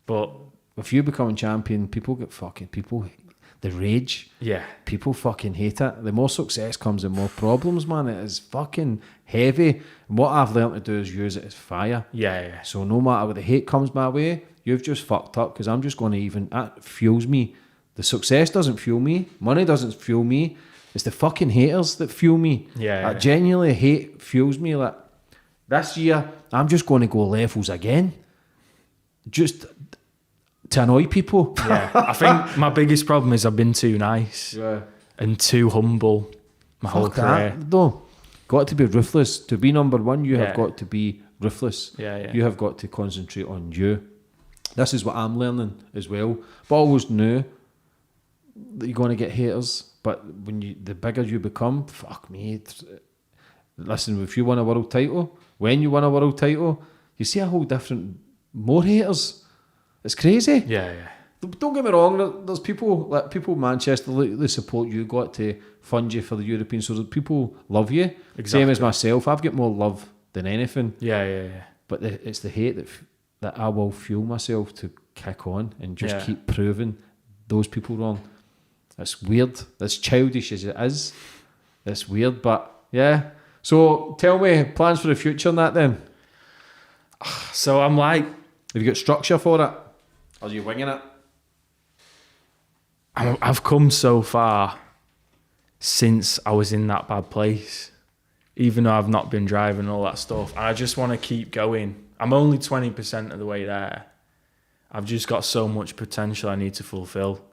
but... If you become champion, the rage. Yeah. People fucking hate it. The more success comes, the more problems, man. It is fucking heavy. And what I've learned to do is use it as fire. Yeah. So no matter what the hate comes my way, you've just fucked up, because I'm just going to that fuels me. The success doesn't fuel me. Money doesn't fuel me. It's the fucking haters that fuel me. Yeah. Genuinely, hate fuels me. Like, this year, I'm just going to go levels again. Just to annoy people. Yeah. I think my biggest problem is I've been too nice and too humble my whole career. No. Got to be ruthless. To be number one, you have got to be ruthless. Yeah. You have got to concentrate on you. This is what I'm learning as well. But I always knew that you're going to get haters. But the bigger you become, fuck me, Listen, if you win a world title, when you win a world title, you see a whole different, more haters. It's crazy. Yeah. Don't get me wrong, there's people, like people in Manchester, they support you, got to fund you for the European, so people love you. Exactly. Same as myself, I've got more love than anything. Yeah. But it's the hate that I will fuel myself to kick on and just keep proving those people wrong. It's weird. It's childish as it is. It's weird, but yeah. So tell me, plans for the future and that then? So I'm like... Have you got structure for it? Or are you winging it? I've come so far since I was in that bad place, even though I've not been driving and all that stuff. And I just want to keep going. I'm only 20% of the way there. I've just got so much potential I need to fulfill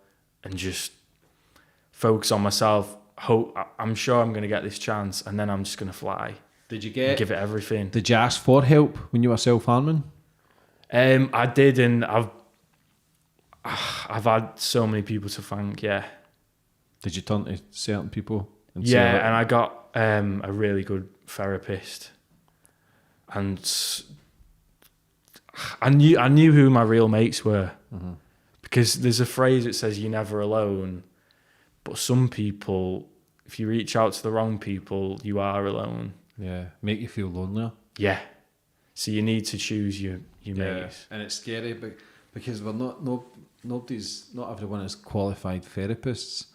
and just focus on myself. I'm sure I'm going to get this chance, and then I'm just going to fly. Did you get... Give it everything. Did you ask for help when you were self-harming? I did, and I've had so many people to thank, yeah. Did you turn to certain people? And and I got a really good therapist, and I knew who my real mates were, because there's a phrase that says you're never alone, but some people, if you reach out to the wrong people, you are alone. Yeah, make you feel lonelier. Yeah, so you need to choose your mates, and it's scary, because we're not everyone is qualified therapists,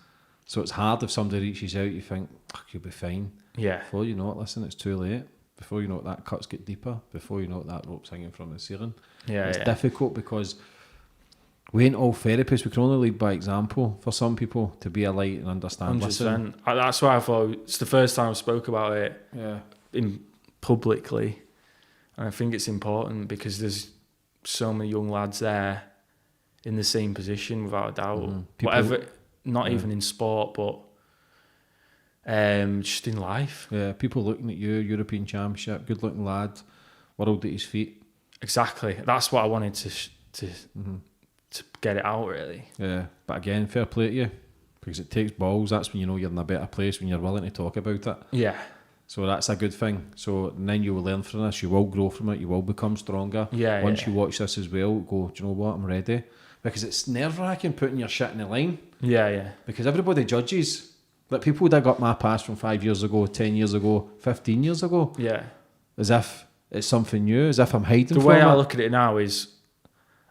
so it's hard if somebody reaches out. You think you'll be fine. Yeah. Before you know it, listen, it's too late. Before you know it, that cuts get deeper. Before you know it, that rope's hanging from the ceiling. Yeah, it's difficult because we ain't all therapists. We can only lead by example for some people to be a light and understand. 100%. Listen. That's why I thought it's the first time I spoke about it. Yeah. Publicly, and I think it's important because there's so many young lads there in the same position, without a doubt. Whatever, not even in sport, but just in life. Yeah, people looking at you, European Championship, good looking lad, world at his feet. Exactly. That's what I wanted to get it out, really. Yeah, but again, fair play to you, because it takes balls. That's when you know you're in a better place, when you're willing to talk about it. Yeah. So that's a good thing. So then you will learn from this, you will grow from it, you will become stronger. Once you watch this as well, go, do you know what, I'm ready. Because it's nerve-wracking putting your shit in the line. Yeah. Because everybody judges. Like people dig up my past from 5 years ago, 10 years ago, 15 years ago. Yeah. As if it's something new, as if I'm hiding from it. The way I look at it now is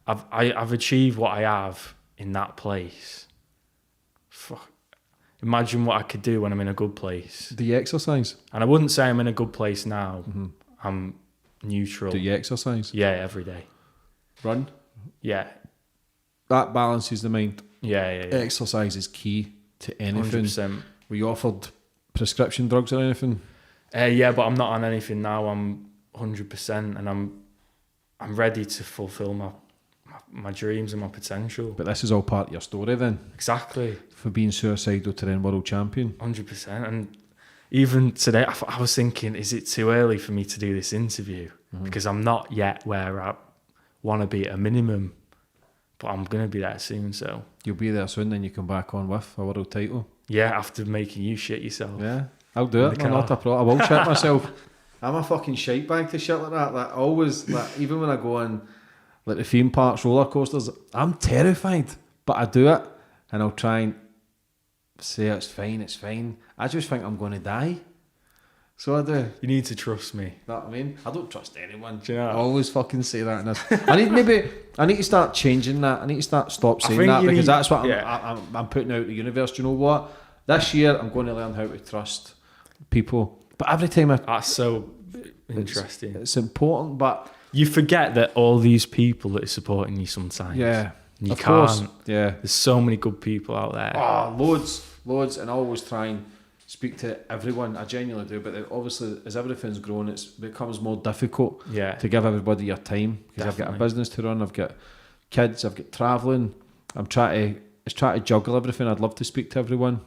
I've achieved what I have in that place. Fuck. Imagine what I could do when I'm in a good place. Do you exercise? And I wouldn't say I'm in a good place now. I'm neutral. Do you exercise? Yeah, every day. Run? Yeah. That balances the mind. Yeah. Exercise is key to anything. 100%. Were you offered prescription drugs or anything? Yeah, but I'm not on anything now. I'm 100%, and I'm ready to fulfill my dreams and my potential. But this is all part of your story then. Exactly. For being suicidal to then world champion. 100%. And even today, I was thinking, is it too early for me to do this interview? Because I'm not yet where I want to be at a minimum, but I'm going to be there soon, so. You'll be there soon, then you come back on with a world title. Yeah, after making you shit yourself. Yeah, I'll do it. I'm not a pro. I will shit myself. I'm a fucking shite bag to shit like that. Like always, like even when I go on like the theme parks, roller coasters, I'm terrified, but I do it, and I'll try and say it's fine. I just think I'm going to die, so I do. You need to trust me. You know what I mean? I don't trust anyone. Do you know? I always fucking say that. In this. I need to start changing that. I need to stop saying that, because that's what I'm putting out the universe. Do you know what? This year I'm going to learn how to trust people. But every time that's so interesting. It's important, but you forget that all these people that are supporting you sometimes. Yeah, you of can't. Course. Yeah, there's so many good people out there. Oh, loads, and I always try and speak to everyone. I genuinely do, but obviously as everything's grown, it becomes more difficult to give everybody your time, because I've got a business to run, I've got kids, I've got travelling. I'm trying to juggle everything. I'd love to speak to everyone,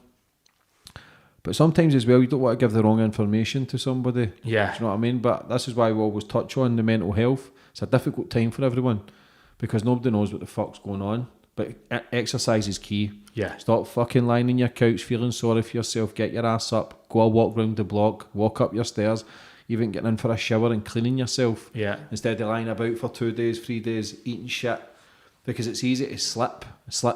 but sometimes as well you don't want to give the wrong information to somebody. Yeah, do you know what I mean? But this is why we always touch on the mental health. It's a difficult time for everyone, because nobody knows what the fuck's going on. But exercise is key. Yeah. Stop fucking lying on your couch feeling sorry for yourself. Get your ass up. Go a walk round the block. Walk up your stairs. Even getting in for a shower and cleaning yourself. Yeah. Instead of lying about for 2 days, 3 days, eating shit. Because it's easy to slip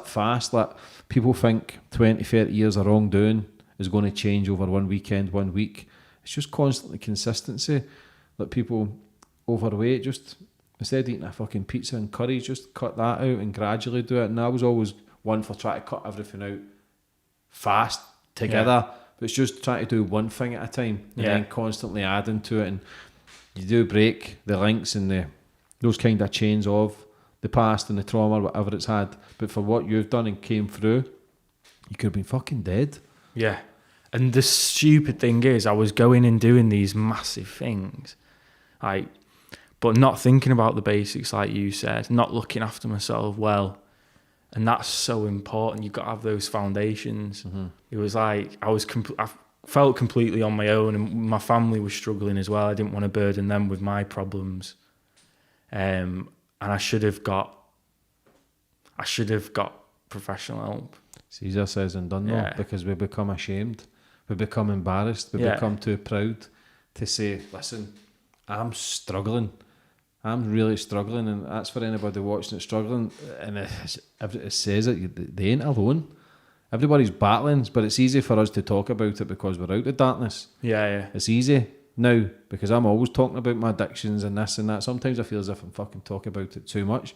fast. Like, people think 20, 30 years of wrongdoing is going to change over one weekend, 1 week. It's just constantly consistency. Like, people overweight, just instead of eating a fucking pizza and curry, just cut that out and gradually do it. And I was always one for trying to cut everything out fast together. But it's just trying to do one thing at a time and then constantly adding to it. And you do break the links and those kind of chains of the past and the trauma, whatever it's had. But for what you've done and came through, you could have been fucking dead. Yeah. And the stupid thing is, I was going and doing these massive things, like, but not thinking about the basics, like you said, not looking after myself well. And that's so important. You've got to have those foundations. Mm-hmm. It was like, I felt completely on my own, and my family was struggling as well. I didn't want to burden them with my problems. And I should have got professional help. It's easier said than done, though, because we become ashamed. We become embarrassed. We become too proud to say, listen, I'm struggling. I'm really struggling. And that's for anybody watching it struggling. And it says it, they ain't alone. Everybody's battling, but it's easy for us to talk about it because we're out of darkness. Yeah. It's easy now because I'm always talking about my addictions and this and that. Sometimes I feel as if I'm fucking talking about it too much.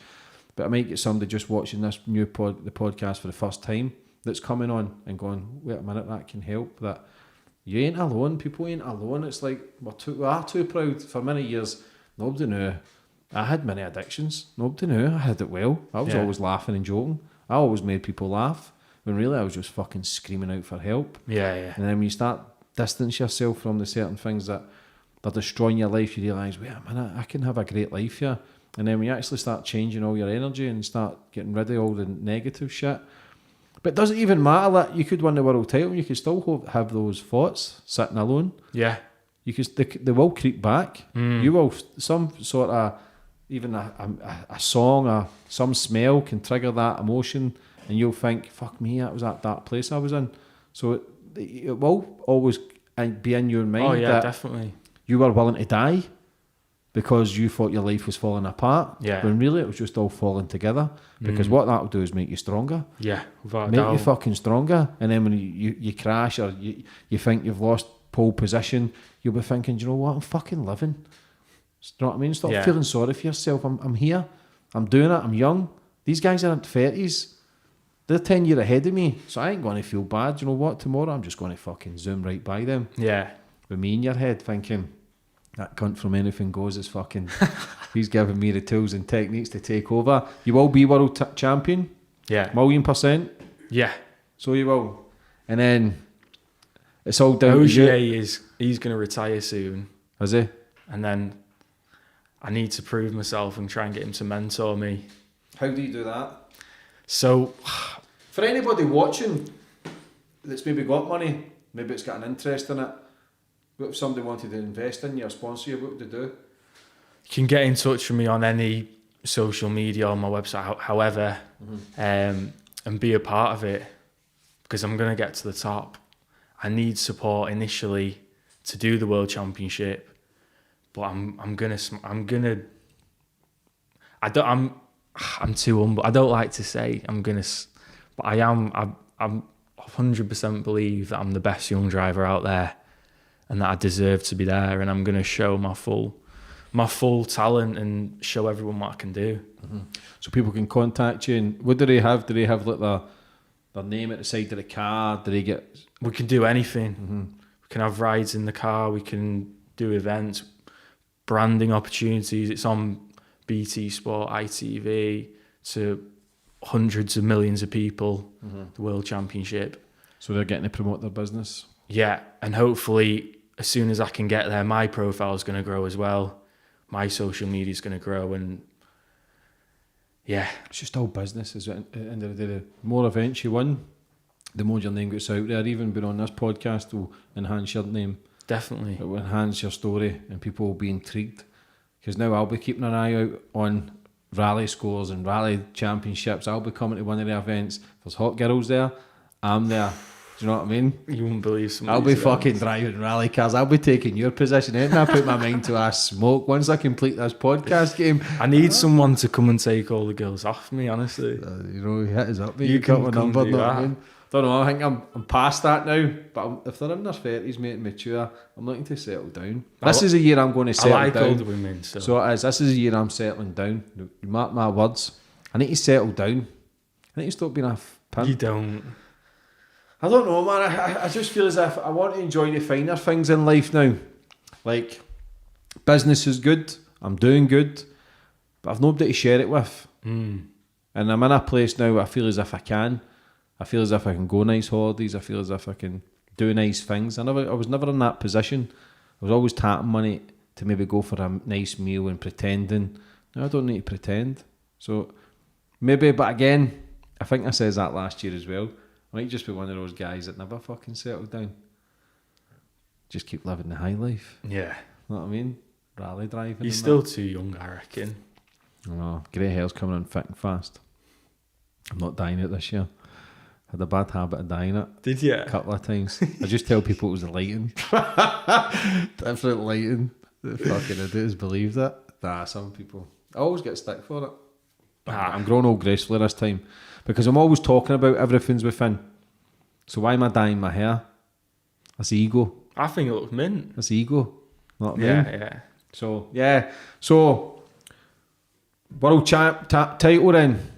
But I might get somebody just watching this the podcast for the first time that's coming on and going, wait a minute, that can help. That you ain't alone. People ain't alone. It's like we are too proud. For many years, nobody knew. I had many addictions. Nobody knew. I had it well. I was always laughing and joking. I always made people laugh when really I was just fucking screaming out for help. Yeah. And then when you start distance yourself from the certain things that are destroying your life, you realise, wait a minute, I can have a great life here. And then when you actually start changing all your energy and start getting rid of all the negative shit, but it doesn't even matter that you could win the world title, you could still have those thoughts sitting alone. Yeah. You could, they will creep back. You will, some sort of, even a song or some smell can trigger that emotion and you'll think, fuck me, that was that dark place I was in. So it will always be in your mind that definitely you were willing to die because you thought your life was falling apart. Yeah. When really it was just all falling together. Because what that will do is make you stronger. Yeah. Make you fucking stronger. And then when you crash or you think you've lost pole position, you'll be thinking, do you know what, I'm fucking living. You know what I mean? Stop feeling sorry for yourself. I'm here. I'm doing it. I'm young. These guys are in their 30s. They're 10 years ahead of me. So I ain't going to feel bad. You know what? Tomorrow I'm just going to fucking zoom right by them. Yeah. With me in your head thinking, that cunt from Anything Goes is fucking... he's giving me the tools and techniques to take over. You will be world champion. Yeah. 1,000,000%. Yeah. So you will. And then it's all down to you. He's going to retire soon. Is he? And then I need to prove myself and try and get him to mentor me. How do you do that? So, for anybody watching that's maybe got money, maybe it's got an interest in it, what if somebody wanted to invest in you or sponsor you, what would they do? You can get in touch with me on any social media, on my website, however, and be a part of it, because I'm going to get to the top. I need support initially to do the World Championship, but I'm too humble. I don't like to say but I'm 100% believe that I'm the best young driver out there and that I deserve to be there, and I'm going to show my full talent and show everyone what I can do. So people can contact you, and what do they have? Do they have like their name at the side of the car? Do they get... We can do anything. We can have rides in the car, we can do events, branding opportunities. It's on BT Sport, ITV, to hundreds of millions of people, the World Championship. So they're getting to promote their business? Yeah, and hopefully as soon as I can get there, my profile is going to grow as well. My social media is going to grow, and yeah. It's just all business. Is at the end of the day, the more events you win, the more your name gets out there. Even being on this podcast will enhance your name. Definitely. It will enhance your story and people will be intrigued. Because now I'll be keeping an eye out on rally scores and rally championships, I'll be coming to one of the events. If there's hot girls there, I'm there. Do you know what I mean? You wouldn't believe some. I'll be fucking driving rally cars. I'll be taking your position. And I put my mind to a smoke once I complete this podcast game. I need someone to come and take all the girls off me, honestly. You know, hit us up, mate. You got can my come number, do know what I that. mean? Don't know, I think I'm past that now. But if they're in their 30s, mate, and mature, I'm looking to settle down. This is a year I'm going to I settle like down. older women, so. So it is. This is a year I'm settling down. You mark my words. I need to settle down. I need to stop being a pimp. You don't. I don't know, man. I just feel as if I want to enjoy the finer things in life now. Like, business is good. I'm doing good. But I've nobody to share it with. And I'm in a place now where I feel as if I can. I feel as if I can go nice holidays. I feel as if I can do nice things. I was never in that position. I was always tapping money to maybe go for a nice meal and pretending. Now I don't need to pretend. So maybe, but again, I think I said that last year as well. I might just be one of those guys that never fucking settled down. Just keep living the high life. Yeah. Know what I mean? Rally driving. You're still too young, I reckon. Oh, grey hair's coming on thick and fast. I'm not dyeing it this year. Had a bad habit of dyeing it. Did you? A couple of times. I just tell people it was the lighting. Different lighting. The fucking idiots believed it. Nah, some people. I always get stick for it. I'm growing old gracefully this time. Because I'm always talking about everything's within. So why am I dyeing my hair? That's ego. I think it looks mint. That's ego. Know what I mean? Yeah. So, yeah. So, world champ title then.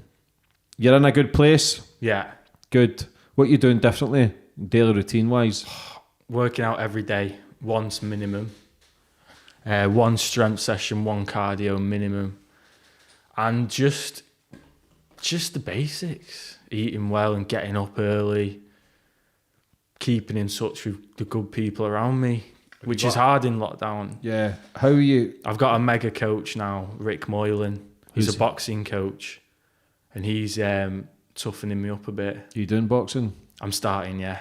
You're in a good place. Yeah. Good. What are you doing differently, daily routine wise? Working out every day, once minimum. One strength session, one cardio minimum. And just the basics. Eating well and getting up early. Keeping in touch with the good people around me, which is hard in lockdown. Yeah. How are you? I've got a mega coach now, Rick Moylan. He's a boxing coach. And he's toughening me up a bit. You doing boxing? I'm starting, yeah.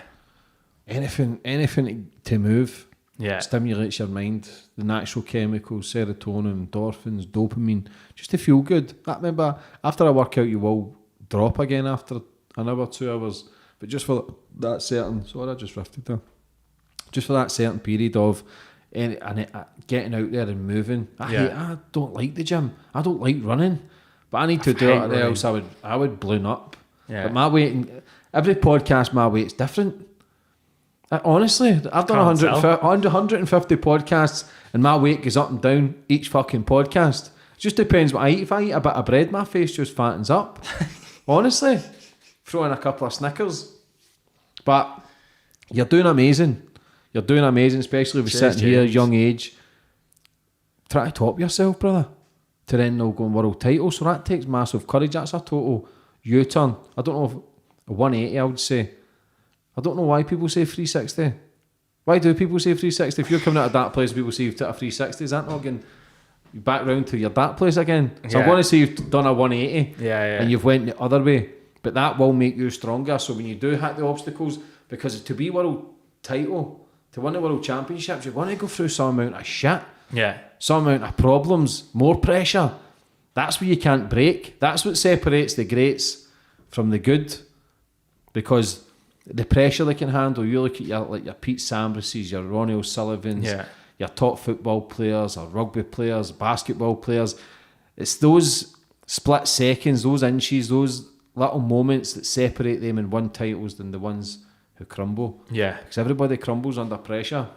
Anything to move. Yeah. Stimulates your mind. The natural chemicals, serotonin, endorphins, dopamine, just to feel good. I remember after a workout, you will drop again after an hour, 2 hours. But just for that certain, sorry, I just rifted there. Just for that certain period of getting out there and moving. I don't like the gym. I don't like running. But I need to do it, or else I would balloon up. Yeah. But my weight, every podcast, my weight's different. Honestly, I've done 150 podcasts and my weight goes up and down each fucking podcast. It just depends what I eat. If I eat a bit of bread, my face just fattens up. Honestly. Throw in a couple of Snickers. But you're doing amazing. You're doing amazing, especially if you're sitting here, young age. Try to top yourself, brother. To then now go and world title. So that takes massive courage. That's a total U-turn. I don't know if a 180, I would say. I don't know why people say 360. Why do people say 360? If you're coming out of that place, people say you've done a 360. Is that not getting back round to your that place again? So I'm going to say you've done a 180 and you've went the other way. But that will make you stronger. So when you do hit the obstacles, because to be world title, to win the world championships, you're going to go through some amount of shit. Yeah. Some amount of problems, more pressure. That's what you can't break. That's what separates the greats from the good. Because the pressure they can handle, you look at your Pete Sambrases, your Ronnie O'Sullivans, your top football players, or rugby players, basketball players. It's those split seconds, those inches, those little moments that separate them and win titles than the ones who crumble. Yeah. Because everybody crumbles under pressure.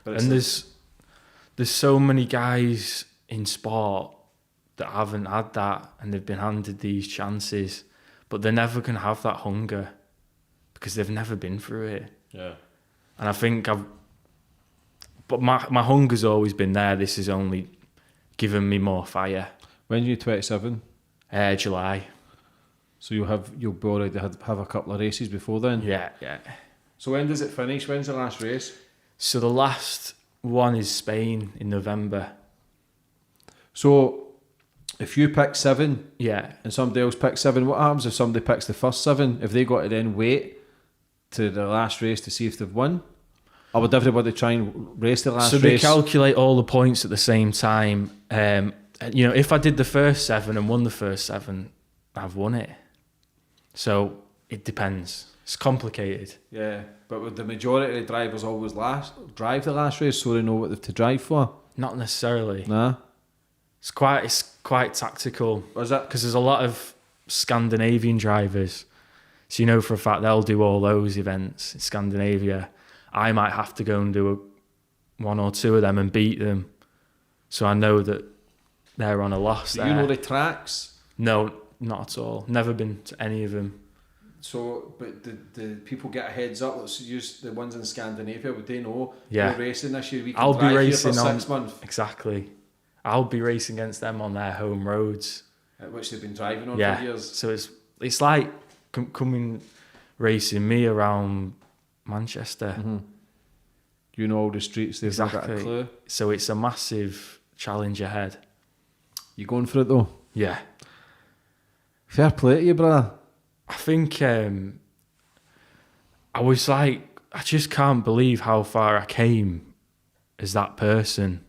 And there's so many guys in sport that haven't had that and they've been handed these chances, but they're never going to have that hunger because they've never been through it. Yeah. And I think but my hunger's always been there. This has only given me more fire. When are you 27? July. So you'll be already have a couple of races before then? Yeah. So when does it finish? When's the last race? So the last one is Spain in November. So if you pick 7 and somebody else picks 7, what happens if somebody picks the first 7? If they got to then wait to the last race to see if they've won? Or would everybody try and race the last race? So they calculate all the points at the same time, and you know, if I did the first 7 and won the first 7, I've won it. So it depends. It's complicated. Yeah, but would the majority of the drivers always drive the last race so they know what they've to drive for? Not necessarily. Nah. It's quite tactical. Was it? Because there's a lot of Scandinavian drivers. So you know for a fact they'll do all those events in Scandinavia. I might have to go and do 1 or 2 of them and beat them. So I know that they're on a loss there. Do you know the tracks? No, not at all. Never been to any of them. So, but the people get a heads up? Let's use the ones in Scandinavia. Would they know? Yeah. We're racing this year. We can I'll be drive racing here for on 6 months. Exactly. I'll be racing against them on their home roads. Which they've been driving on Yeah. for years. So it's like coming racing me around Manchester. Mm-hmm. You know all the streets. They've not got a Exactly. clue. So it's a massive challenge ahead. You going for it though? Yeah. Fair play to you, brother. I think I was like, I just can't believe how far I came as that person.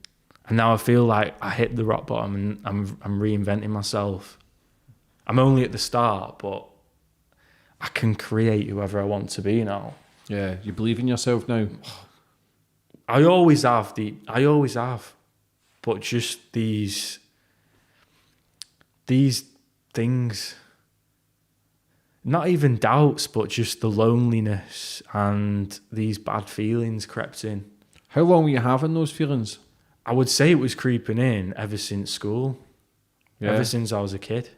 And now I feel like I hit the rock bottom and I'm reinventing myself. I'm only at the start, but I can create whoever I want to be now. Yeah, you believe in yourself now. I always have. But just these things, not even doubts, but just the loneliness and these bad feelings crept in. How long were you having those feelings? I would say it was creeping in ever since school, ever since I was a kid.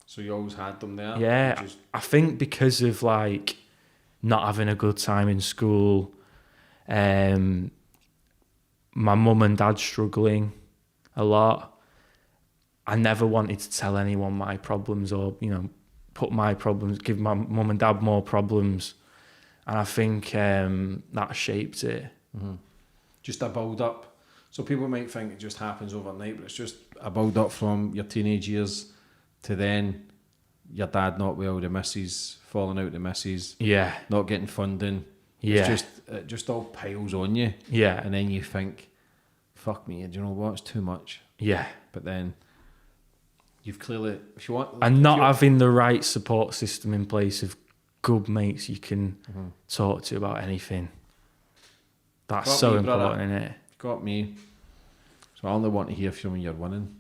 So you always had them there? Yeah, I think because of like not having a good time in school, my mum and dad struggling a lot. I never wanted to tell anyone my problems or, you know, give my mum and dad more problems. And I think that shaped it. Mm-hmm. Just a build up. So people might think it just happens overnight, but it's just a build up from your teenage years to then your dad not well, the missus falling out, the missus, not getting funding. It just all piles on you. Yeah. And then you think, fuck me, do you know what? It's too much. Yeah. But then you've clearly, if you want, and not having the right support system in place of good mates you can talk to about anything. That's got so me, important, brother. isn't it? Got me. So I only want to hear from you when you're winning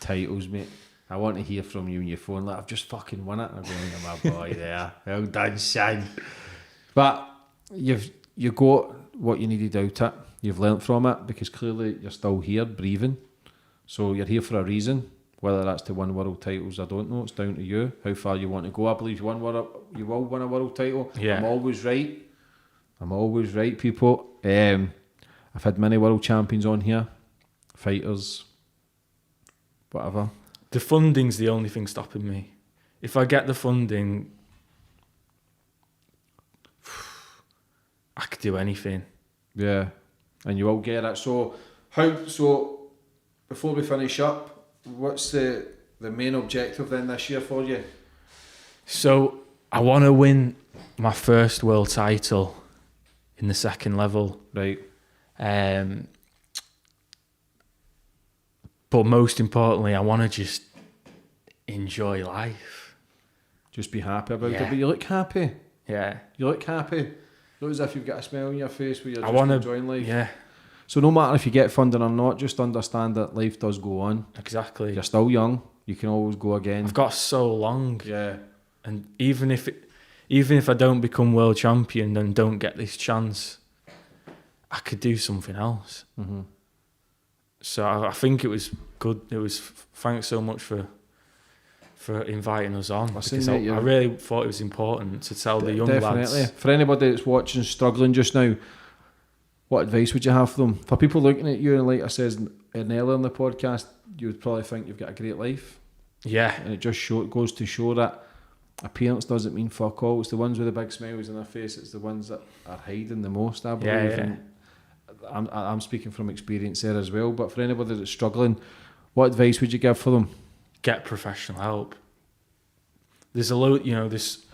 titles, mate. I want to hear from you when you phone like, I've just fucking won it. And I'm going, my boy there. Well done, son. But you got what you needed out it. You've learnt from it because clearly you're still here, breathing. So you're here for a reason. Whether that's to win world titles, I don't know. It's down to you. How far you want to go. I believe you will win a world title. Yeah. I'm always right, people. I've had many world champions on here. Fighters. Whatever. The funding's the only thing stopping me. If I get the funding, I could do anything. Yeah. And you will get it. So before we finish up, what's the main objective then this year for you? So I want to win my first world title in the second level. Right. But most importantly, I want to just enjoy life. Just be happy about Yeah. it. But you look happy. Yeah. You look happy. You look as if you've got a smile on your face where you're I just want enjoying life. Yeah, So no matter if you get funding or not, just understand that life does go on. exactly. You're still young. You can always go again. I've got so long. Yeah. And even if I don't become world champion and don't get this chance, I could do something else. Mm-hmm. So I think it was good. It was thanks so much for inviting us on. Listen, Because mate, I really thought it was important to tell the young Definitely. lads. For anybody that's watching, struggling just now, what advice would you have for them? For people looking at you, and like I said earlier in the podcast, you would probably think you've got a great life. Yeah, And it just goes to show that appearance doesn't mean fuck all. It's the ones with the big smiles on their face. It's the ones that are hiding the most, I believe. Yeah. And I'm speaking from experience there as well. But for anybody that's struggling, what advice would you give for them? get professional help. There's a load, this,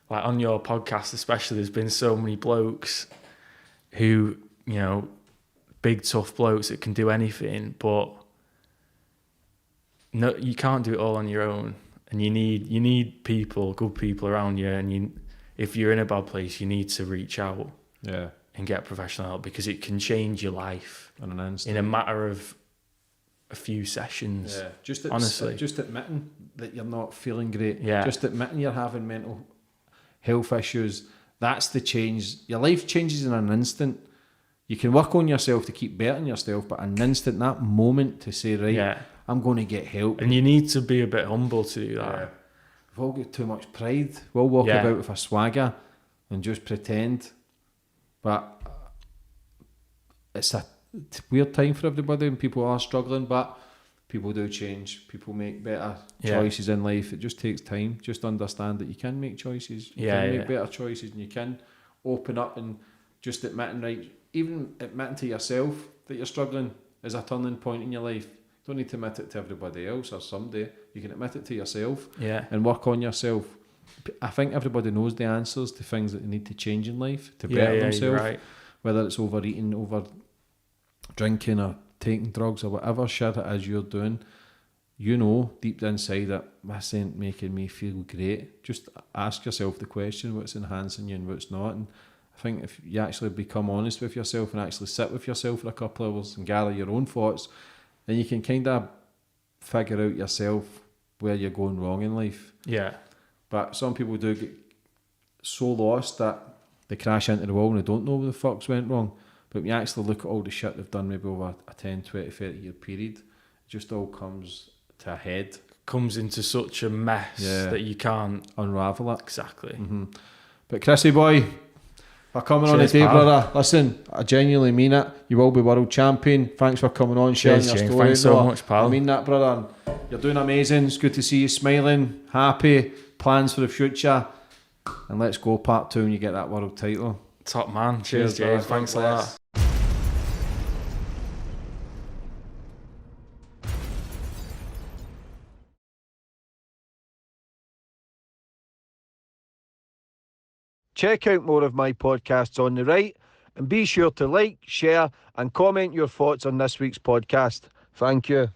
like on your podcast especially, there's been so many blokes who, big tough blokes that can do anything, but no, you can't do it all on your own, and you need people, good people around you, and if you're in a bad place, you need to reach out and get professional help, because it can change your life in an instant, in a matter of a few sessions. Honestly, just admitting that you're not feeling great, Yeah. just admitting you're having mental health issues, that's the change. Your life changes in an instant. You can work on yourself to keep bettering yourself, but an instant, that moment to say, right, I'm going to get help. And you need to be a bit humble to do that. We've all got too much pride. We'll walk about with a swagger and just pretend. But it's a weird time for everybody, and people are struggling, but people do change. People make better choices in life. It just takes time. Just understand that you can make choices. You can make better choices, and you can open up and just admitting, right, even admitting to yourself that you're struggling is a turning point in your life. You don't need to admit it to everybody else or someday. You can admit it to yourself and work on yourself. I think everybody knows the answers to things that they need to change in life to better themselves. Right. Whether it's overeating, over drinking, or taking drugs, or whatever shit it is you're doing, you know deep inside that this ain't making me feel great. Just ask yourself the question, what's enhancing you and what's not. And I think if you actually become honest with yourself and actually sit with yourself for a couple of hours and gather your own thoughts, then you can kind of figure out yourself where you're going wrong in life. Yeah. But some people do get so lost that they crash into the wall and they don't know where the fuck's went wrong. But when you actually look at all the shit they've done maybe over a 10, 20, 30 year period, it just all comes to a head. Comes into such a mess that you can't unravel it. Exactly. Mm-hmm. But Chrissy boy, for coming on today, brother. Listen, I genuinely mean it. You will be world champion. Thanks for coming on, sharing your story. Thanks so much, pal. I mean that, brother. You're doing amazing. It's good to see you smiling, happy, plans for the future. And let's go part 2 when you get that world title. Top man. Cheers, James. Thanks a lot. Check out more of my podcasts on the right, and be sure to like, share and comment your thoughts on this week's podcast. Thank you.